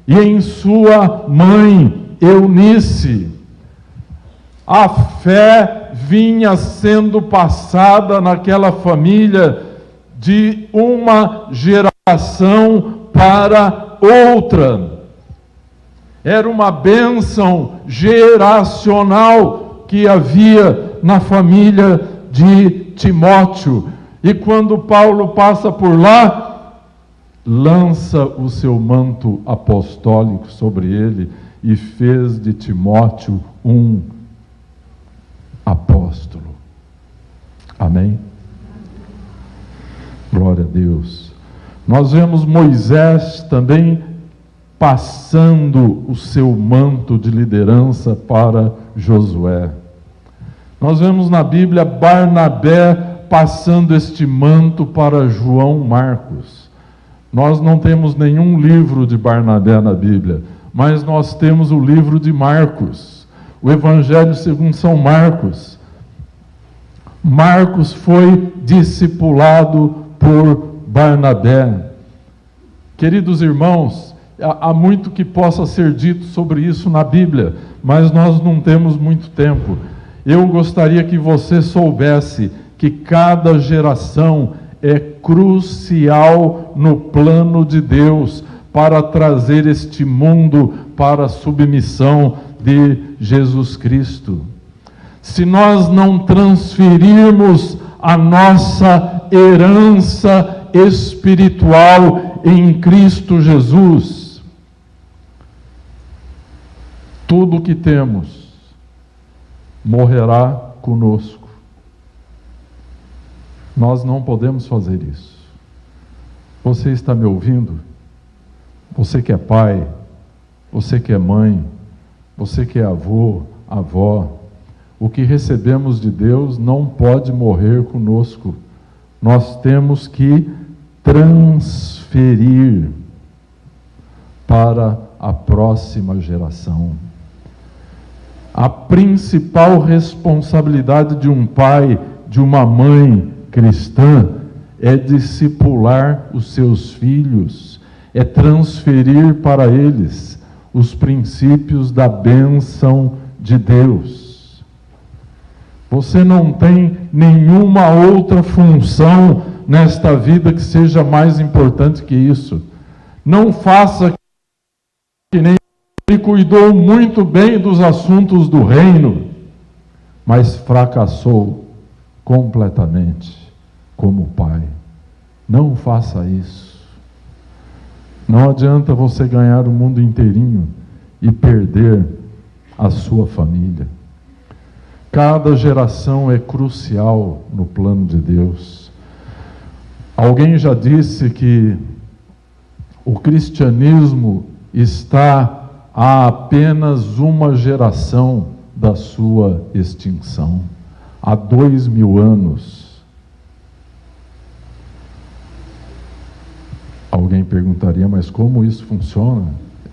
e em sua mãe Eunice. A fé vinha sendo passada naquela família de uma geração para outra. Era uma bênção geracional que havia na família de Timóteo. E quando Paulo passa por lá, lança o seu manto apostólico sobre ele e fez de Timóteo um apóstolo. Amém? Glória a Deus. Nós vemos Moisés também passando o seu manto de liderança para Josué. Nós vemos na Bíblia Barnabé passando este manto para João Marcos. Nós não temos nenhum livro de Barnabé na Bíblia, mas nós temos o livro de Marcos, o Evangelho segundo São Marcos. Marcos foi discipulado por Barnabé. Queridos irmãos, há muito que possa ser dito sobre isso na Bíblia, mas nós não temos muito tempo. Eu gostaria que você soubesse que cada geração é crucial no plano de Deus para trazer este mundo para a submissão de Jesus Cristo. Se nós não transferirmos a nossa herança espiritual em Cristo Jesus, tudo o que temos morrerá conosco. Nós não podemos fazer isso. Você está me ouvindo? Você que é pai, você que é mãe, você que é avô, avó, o que recebemos de Deus não pode morrer conosco. Nós temos que transferir para a próxima geração. A principal responsabilidade de um pai, de uma mãe cristã, é discipular os seus filhos, é transferir para eles os princípios da bênção de Deus. Você não tem nenhuma outra função nesta vida que seja mais importante que isso. Não faça que nem ele cuidou muito bem dos assuntos do reino, mas fracassou completamente como pai. Não faça isso. Não adianta você ganhar o mundo inteirinho e perder a sua família. Cada geração é crucial no plano de Deus. Alguém já disse que o cristianismo está a apenas uma geração da sua extinção. Há 2000 anos. Alguém perguntaria, mas como isso funciona?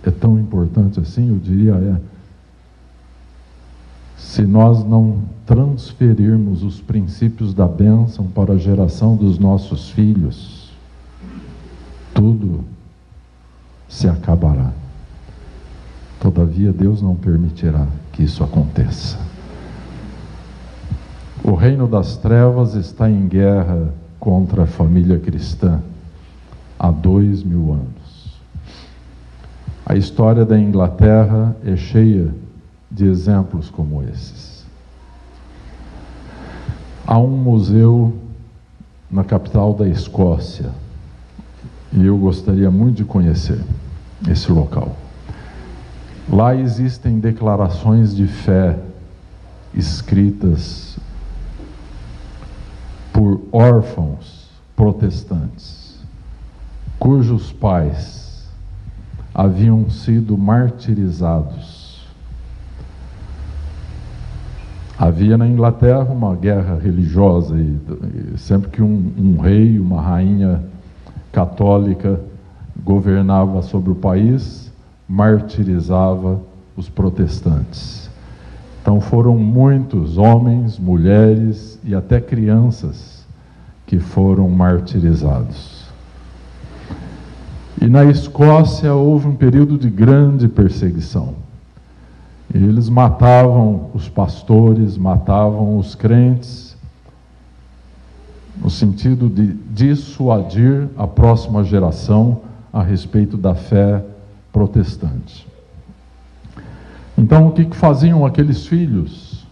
É tão importante assim? Eu diria, se nós não transferirmos os princípios da bênção para a geração dos nossos filhos, tudo se acabará. Todavia, Deus não permitirá que isso aconteça. O reino das trevas está em guerra contra a família cristã há 2000 anos. A história da Inglaterra é cheia de exemplos como esses. Há um museu na capital da Escócia, e eu gostaria muito de conhecer esse local. Lá existem declarações de fé escritas por órfãos protestantes, cujos pais haviam sido martirizados. Havia na Inglaterra uma guerra religiosa, e sempre que um rei, uma rainha católica governava sobre o país, martirizava os protestantes. Então foram muitos homens, mulheres e até crianças que foram martirizados. E na Escócia houve um período de grande perseguição. Eles matavam os pastores, matavam os crentes, no sentido de dissuadir a próxima geração a respeito da fé protestante. Então, o que faziam aqueles filhos?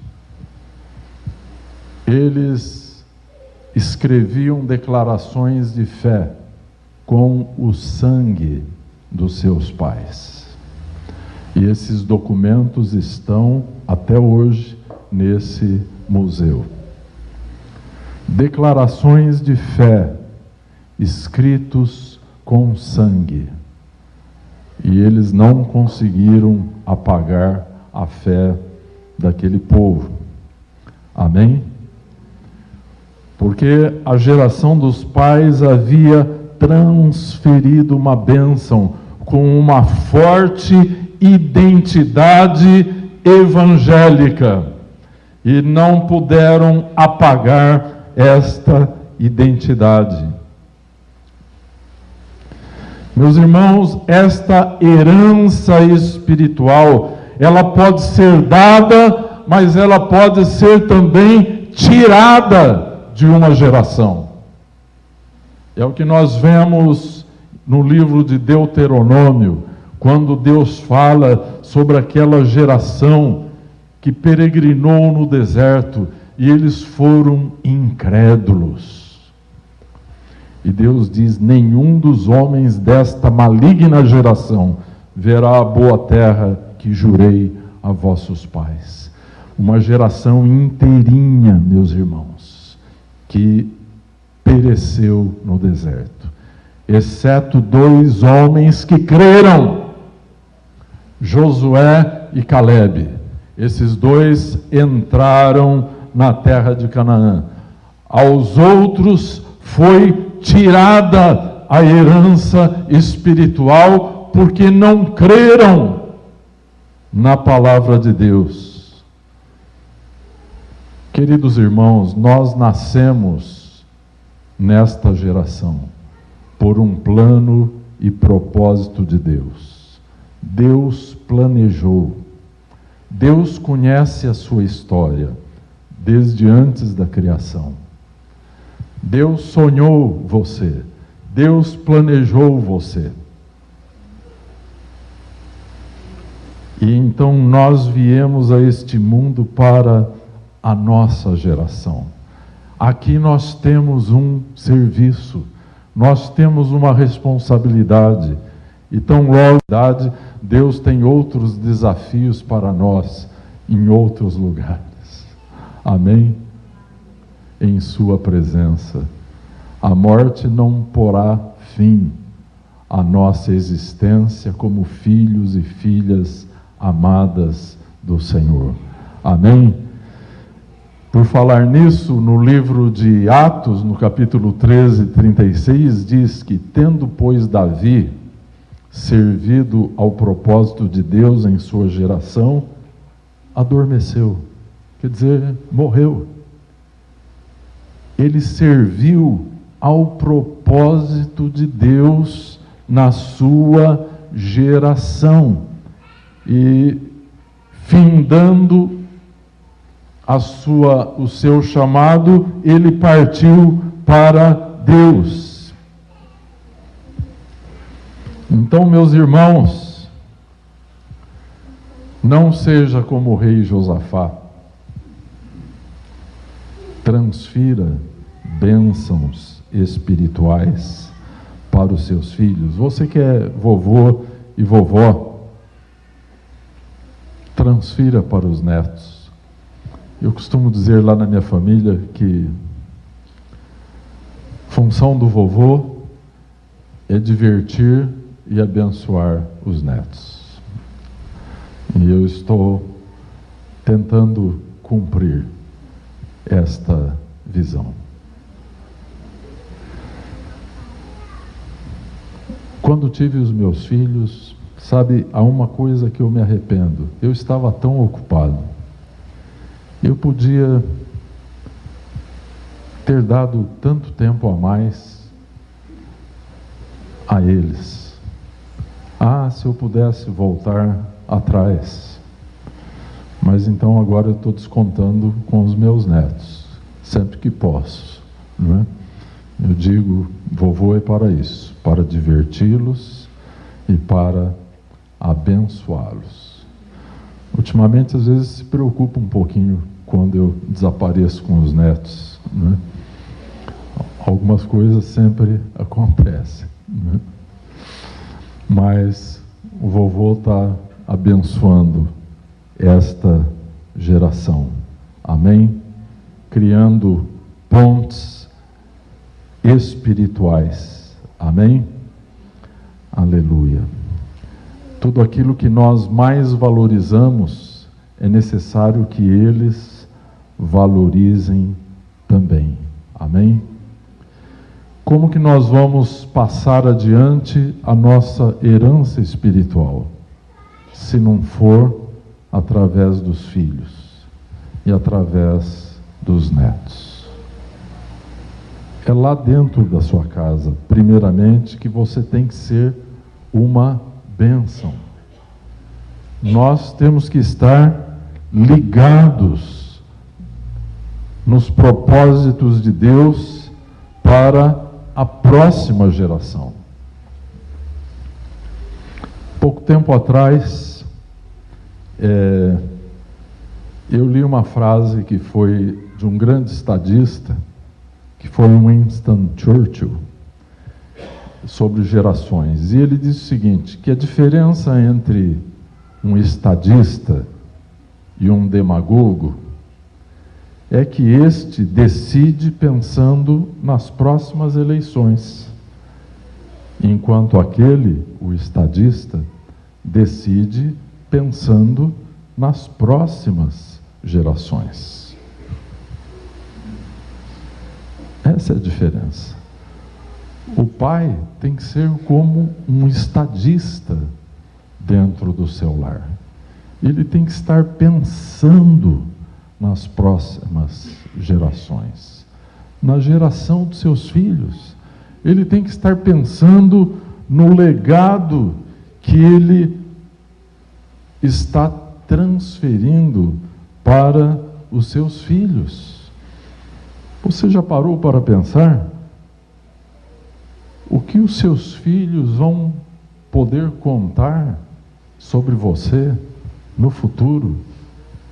Eles escreviam declarações de fé com o sangue dos seus pais. E esses documentos estão até hoje nesse museu. Declarações de fé escritos com sangue. E eles não conseguiram apagar a fé daquele povo. Amém? Porque a geração dos pais havia transferido uma bênção com uma forte identidade evangélica, e não puderam apagar esta identidade. Meus irmãos, esta herança espiritual, ela pode ser dada, mas ela pode ser também tirada de uma geração. É o que nós vemos no livro de Deuteronômio, quando Deus fala sobre aquela geração que peregrinou no deserto e eles foram incrédulos. E Deus diz: nenhum dos homens desta maligna geração verá a boa terra que jurei a vossos pais. Uma geração inteirinha, meus irmãos, que pereceu no deserto, exceto 2 homens que creram, Josué e Calebe. Esses 2 entraram na terra de Canaã. Aos outros foi tirada a herança espiritual, porque não creram na palavra de Deus. Queridos irmãos, nós nascemos nesta geração por um plano e propósito de Deus. Deus planejou. Deus conhece a sua história desde antes da criação. Deus sonhou você. Deus planejou você. E então nós viemos a este mundo para a nossa geração. Aqui nós temos um serviço, nós temos uma responsabilidade. E tão logo, Deus tem outros desafios para nós em outros lugares. Amém? Em sua presença. A morte não porá fim à nossa existência como filhos e filhas amadas do Senhor. Amém? Por falar nisso, no livro de Atos, no capítulo 13, 36, diz que, tendo, pois, Davi servido ao propósito de Deus em sua geração, adormeceu. Quer dizer, morreu. Ele serviu ao propósito de Deus na sua geração. E, findando o seu chamado, ele partiu para Deus. Então, meus irmãos, não seja como o rei Josafá. Transfira bênçãos espirituais para os seus filhos. Você que é vovô e vovó, transfira para os netos. Eu costumo dizer lá na minha família que a função do vovô é divertir e abençoar os netos. E eu estou tentando cumprir esta visão. Quando tive os meus filhos, sabe, há uma coisa que eu me arrependo. Eu estava tão ocupado. Eu podia ter dado tanto tempo a mais a eles. Se eu pudesse voltar atrás. Mas então agora eu estou descontando com os meus netos, sempre que posso, não é? Eu digo, vovô é para isso, para diverti-los e para abençoá-los. Ultimamente, às vezes, se preocupa um pouquinho quando eu desapareço com os netos, não é? Algumas coisas sempre acontecem, não é? Mas o vovô está abençoando esta geração, amém? Criando pontes espirituais, amém? Aleluia. Tudo aquilo que nós mais valorizamos, é necessário que eles valorizem também, amém? Como que nós vamos passar adiante a nossa herança espiritual, se não for através dos filhos e através dos netos? É lá dentro da sua casa, primeiramente, que você tem que ser uma bênção. Nós temos que estar ligados nos propósitos de Deus para a próxima geração. Pouco tempo atrás, eu li uma frase que foi de um grande estadista, que foi Winston Churchill, sobre gerações. E ele disse o seguinte, que a diferença entre um estadista e um demagogo é que este decide pensando nas próximas eleições, enquanto aquele, o estadista, decide pensando nas próximas gerações. Essa é a diferença. O pai tem que ser como um estadista dentro do seu lar. Ele tem que estar pensando nas próximas gerações, na geração dos seus filhos. Ele tem que estar pensando no legado que ele está transferindo para os seus filhos. Você já parou para pensar o que os seus filhos vão poder contar sobre você no futuro?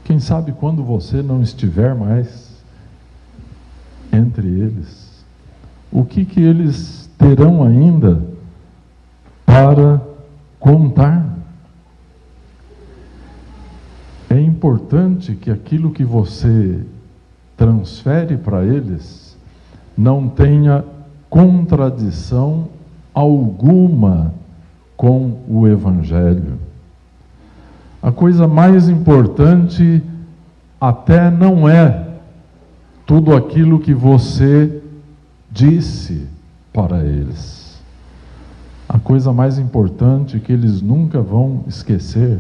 Quem sabe quando você não estiver mais entre eles, o que eles terão ainda para contar. É importante que aquilo que você transfere para eles não tenha contradição alguma com o Evangelho. A coisa mais importante até não é tudo aquilo que você disse para eles. A coisa mais importante que eles nunca vão esquecer,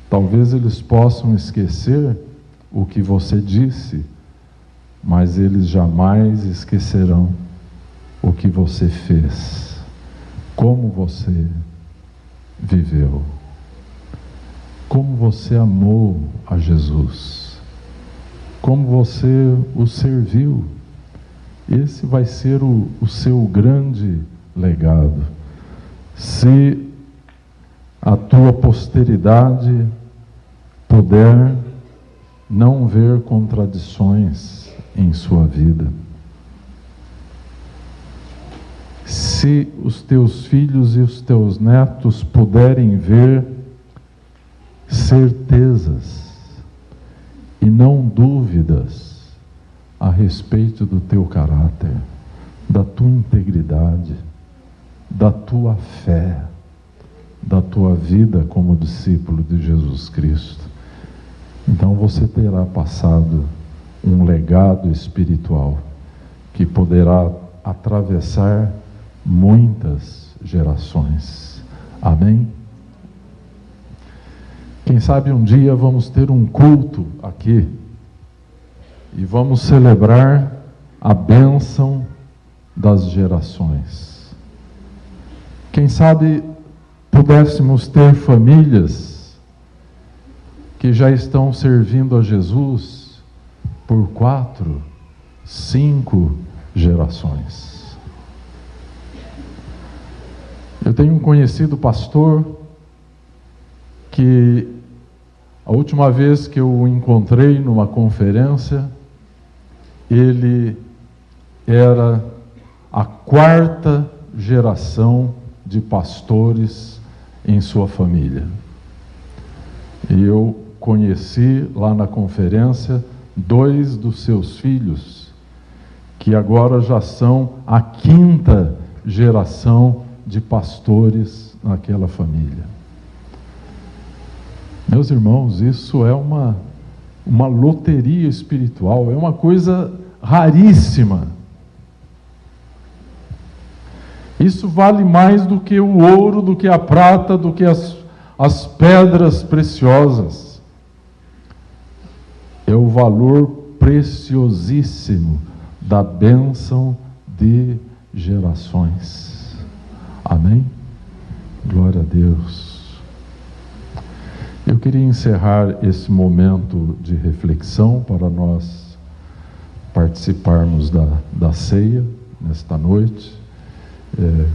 talvez eles possam esquecer o que você disse, mas eles jamais esquecerão o que você fez, como você viveu, como você amou a Jesus, como você o serviu. Esse vai ser o seu grande legado. Se a tua posteridade puder não ver contradições em sua vida, se os teus filhos e os teus netos puderem ver certezas e não dúvidas a respeito do teu caráter, da tua integridade, da tua fé, da tua vida como discípulo de Jesus Cristo, então você terá passado um legado espiritual que poderá atravessar muitas gerações. Amém? Quem sabe um dia vamos ter um culto aqui e vamos celebrar a bênção das gerações. Quem sabe pudéssemos ter famílias que já estão servindo a Jesus por 4, 5 gerações. Eu tenho um conhecido pastor que a última vez que eu o encontrei numa conferência, ele era a 4ª geração de pastores em sua família. E eu conheci lá na conferência 2 dos seus filhos, que agora já são a 5ª geração de pastores naquela família. Meus irmãos, isso é uma loteria espiritual, é uma coisa raríssima. Isso vale mais do que o ouro, do que a prata, do que as pedras preciosas. É o valor preciosíssimo da bênção de gerações. Amém? Glória a Deus. Eu queria encerrar esse momento de reflexão para nós participarmos da ceia nesta noite.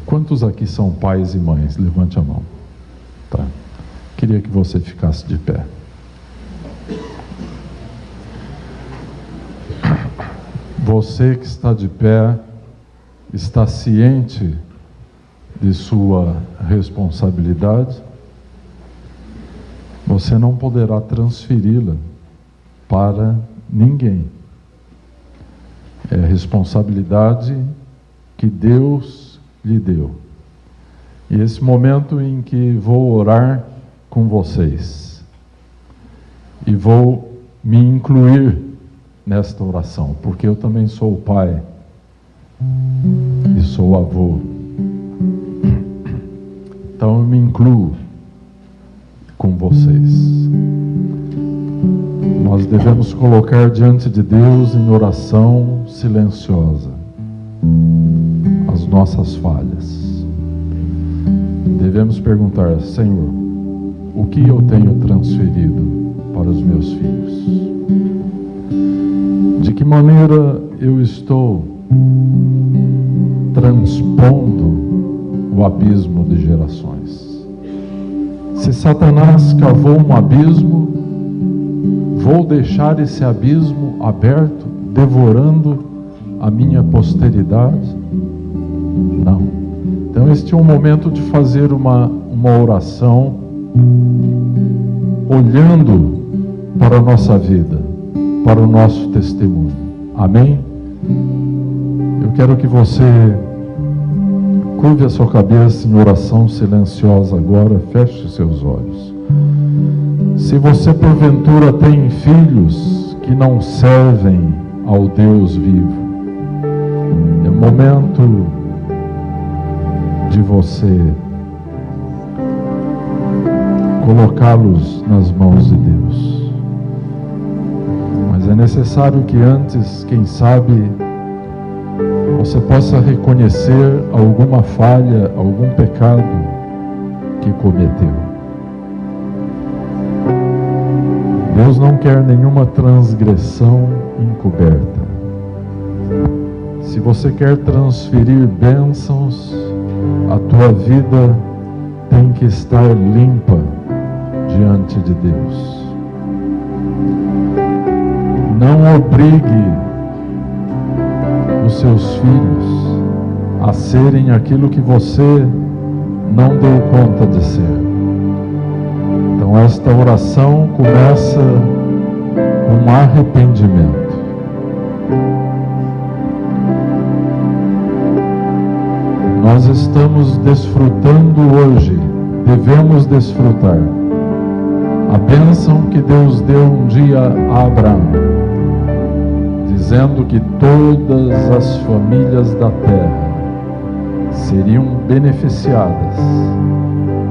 Quantos aqui são pais e mães? Levante a mão. Tá. Queria que você ficasse de pé. Você que está de pé, está ciente de sua responsabilidade? Você não poderá transferi-la para ninguém. É a responsabilidade que Deus lhe deu. E esse momento em que vou orar com vocês, e vou me incluir nesta oração, porque eu também sou pai e sou avô. Então eu me incluo com vocês. Nós devemos colocar diante de Deus em oração silenciosa as nossas falhas. Devemos perguntar: Senhor, o que eu tenho transferido para os meus filhos? De que maneira eu estou transpondo o abismo de gerações? Se Satanás cavou um abismo, vou deixar esse abismo aberto, devorando a minha posteridade? Não. Então este é um momento de fazer uma uma oração olhando para a nossa vida, para o nosso testemunho. Amém? Eu quero que você curve a sua cabeça em oração silenciosa agora, feche seus olhos. Se você porventura tem filhos que não servem ao Deus vivo, é momento de você colocá-los nas mãos de Deus. Mas é necessário que antes, quem sabe, você possa reconhecer alguma falha, algum pecado que cometeu. Deus não quer nenhuma transgressão encoberta. Se você quer transferir bênçãos, a tua vida tem que estar limpa diante de Deus. Não obrigue os seus filhos a serem aquilo que você não deu conta de ser. Então esta oração começa com arrependimento. Nós estamos desfrutando hoje, devemos desfrutar a bênção que Deus deu um dia a Abraão, dizendo que todas as famílias da terra seriam beneficiadas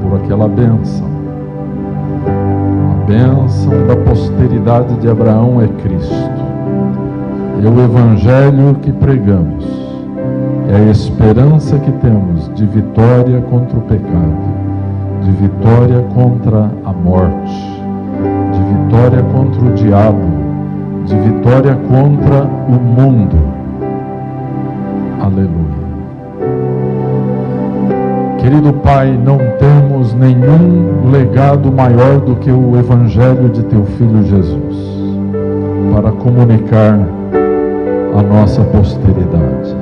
por aquela bênção. A bênção da posteridade de Abraão é Cristo. É o Evangelho que pregamos. É a esperança que temos de vitória contra o pecado, de vitória contra a morte, de vitória contra o diabo, de vitória contra o mundo. Aleluia. Querido Pai, não temos nenhum legado maior do que o Evangelho de Teu Filho Jesus para comunicar a nossa posteridade.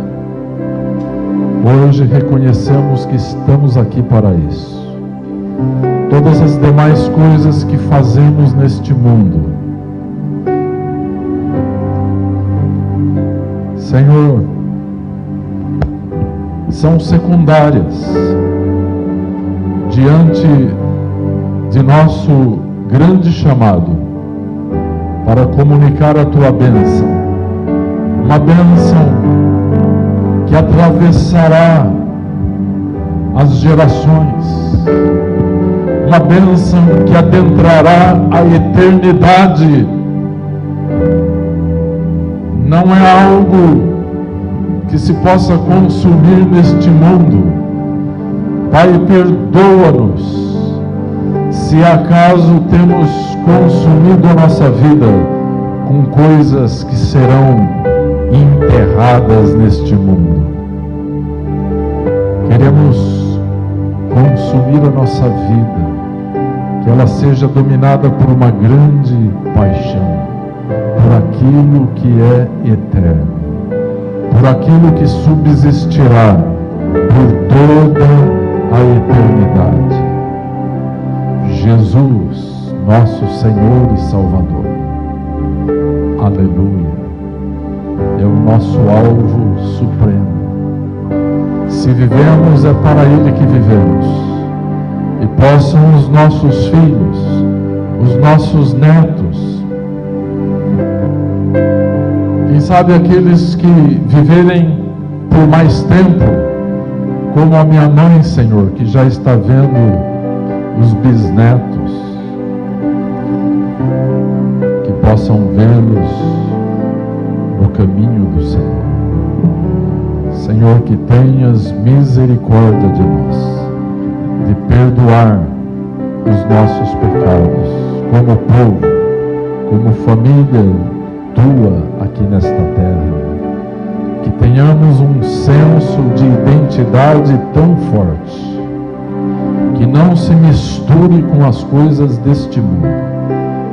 Hoje reconhecemos que estamos aqui para isso. Todas as demais coisas que fazemos neste mundo, Senhor, são secundárias diante de nosso grande chamado para comunicar a Tua bênção. Uma bênção que atravessará as gerações. Uma bênção que adentrará a eternidade. Não é algo que se possa consumir neste mundo. Pai, perdoa-nos se acaso temos consumido a nossa vida com coisas que serão enterradas neste mundo. Queremos consumir a nossa vida, que ela seja dominada por uma grande paixão, por aquilo que é eterno, por aquilo que subsistirá por toda a eternidade. Jesus, nosso Senhor e Salvador. Aleluia. É o nosso alvo supremo. Se vivemos, é para Ele que vivemos. E possam os nossos filhos, os nossos netos, quem sabe aqueles que viverem por mais tempo, como a minha mãe, Senhor, que já está vendo os bisnetos, que possam vê-los no caminho do Senhor. Senhor, que tenhas misericórdia de nós, de perdoar os nossos pecados, como povo, como família Tua aqui nesta terra. Que tenhamos um senso de identidade tão forte, que não se misture com as coisas deste mundo.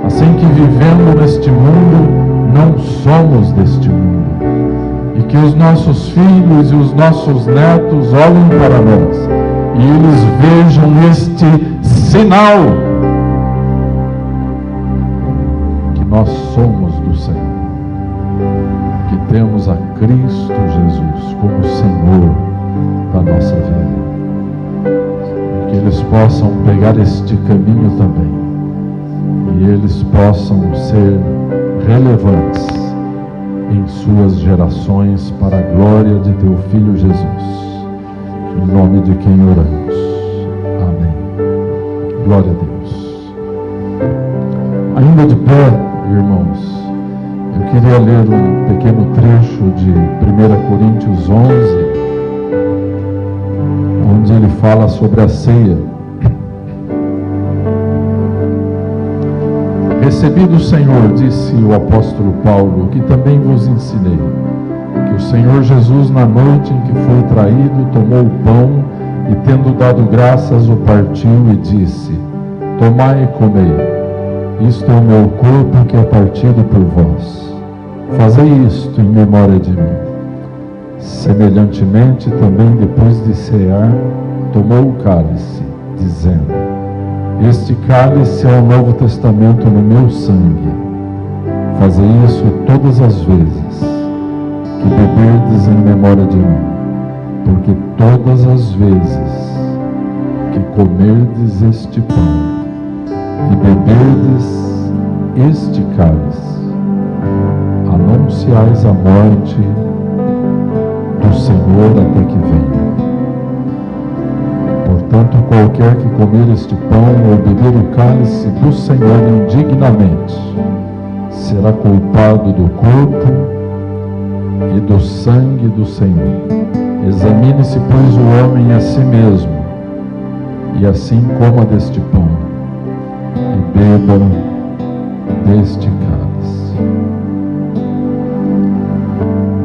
Assim que vivendo neste mundo, não somos deste mundo. E que os nossos filhos e os nossos netos olhem para nós e eles vejam este sinal que nós somos do Senhor, que temos a Cristo Jesus como Senhor da nossa vida. Que eles possam pegar este caminho também e eles possam ser relevantes em suas gerações para a glória de teu Filho Jesus, em nome de quem oramos. Amém. Glória a Deus. Ainda de pé, irmãos, eu queria ler um pequeno trecho de 1 Coríntios 11, onde ele fala sobre a ceia. Recebi do Senhor, disse o apóstolo Paulo, que também vos ensinei, que o Senhor Jesus, na noite em que foi traído, tomou o pão e, tendo dado graças, o partiu e disse: tomai e comei, isto é o meu corpo que é partido por vós. Fazei isto em memória de mim. Semelhantemente, também depois de cear, tomou o cálice, dizendo: este cálice é o Novo Testamento no meu sangue. Fazei isso todas as vezes que beberdes em memória de mim, porque todas as vezes que comerdes este pão e beberdes este cálice, anunciais a morte do Senhor até que venha. Portanto, qualquer que comer este pão ou beber o cálice do Senhor indignamente, será culpado do corpo e do sangue do Senhor. Examine-se, pois, o homem a si mesmo, e assim coma deste pão e beba deste cálice.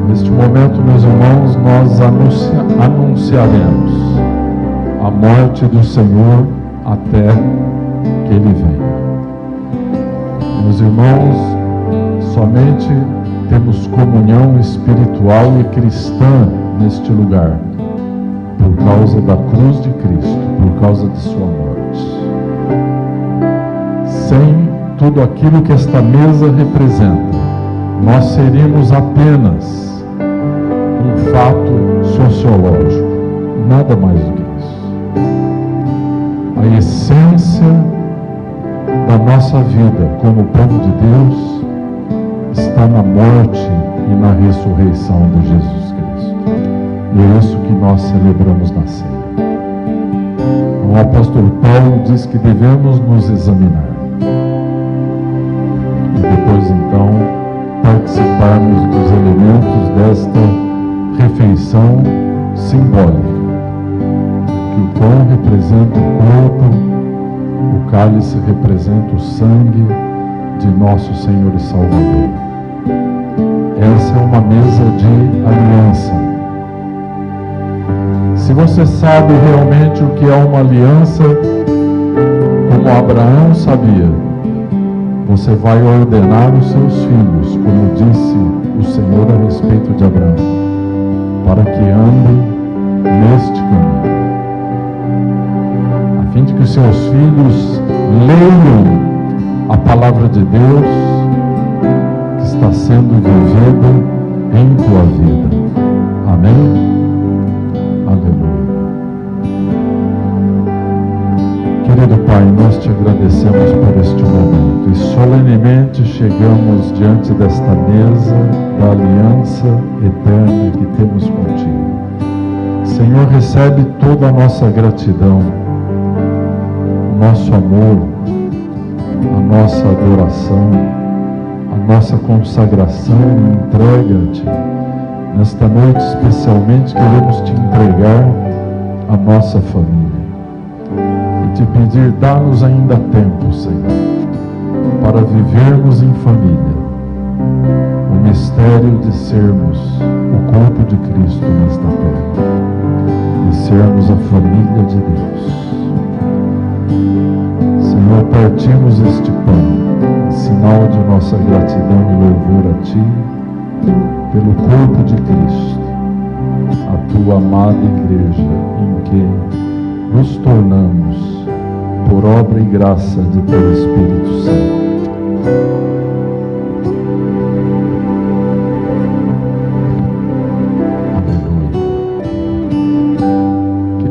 Neste momento, meus irmãos, nós anunciaremos a morte do Senhor até que Ele venha. Meus irmãos, somente temos comunhão espiritual e cristã neste lugar, por causa da cruz de Cristo, por causa de sua morte. Sem tudo aquilo que esta mesa representa, nós seríamos apenas um fato sociológico, nada mais do que isso. A essência da nossa vida como povo de Deus está na morte e na ressurreição de Jesus Cristo. E é isso que nós celebramos na ceia. O apóstolo Paulo diz que devemos nos examinar e depois então participarmos dos elementos desta refeição simbólica. Que o pão representa o corpo, o cálice representa o sangue de nosso Senhor e Salvador. Essa é uma mesa de aliança. Se você sabe realmente o que é uma aliança, como Abraão sabia, você vai ordenar os seus filhos, como disse o Senhor a respeito de Abraão, para que andem neste caminho, a fim de que seus filhos leiam a palavra de Deus que está sendo vivida em tua vida. Amém? Aleluia. Querido Pai, nós te agradecemos por este momento e solenemente chegamos diante desta mesa da aliança eterna que temos contigo. Senhor, recebe toda a nossa gratidão, o nosso amor, a nossa adoração, a nossa consagração e entrega a Ti. Nesta noite, especialmente, queremos Te entregar a nossa família e Te pedir, dá-nos ainda tempo, Senhor, para vivermos em família o mistério de sermos o corpo de Cristo nesta terra e sermos a família de Deus. Senhor, partimos este pão, sinal de nossa gratidão e louvor a Ti, pelo corpo de Cristo, a Tua amada igreja, em que nos tornamos por obra e graça de Teu Espírito Santo.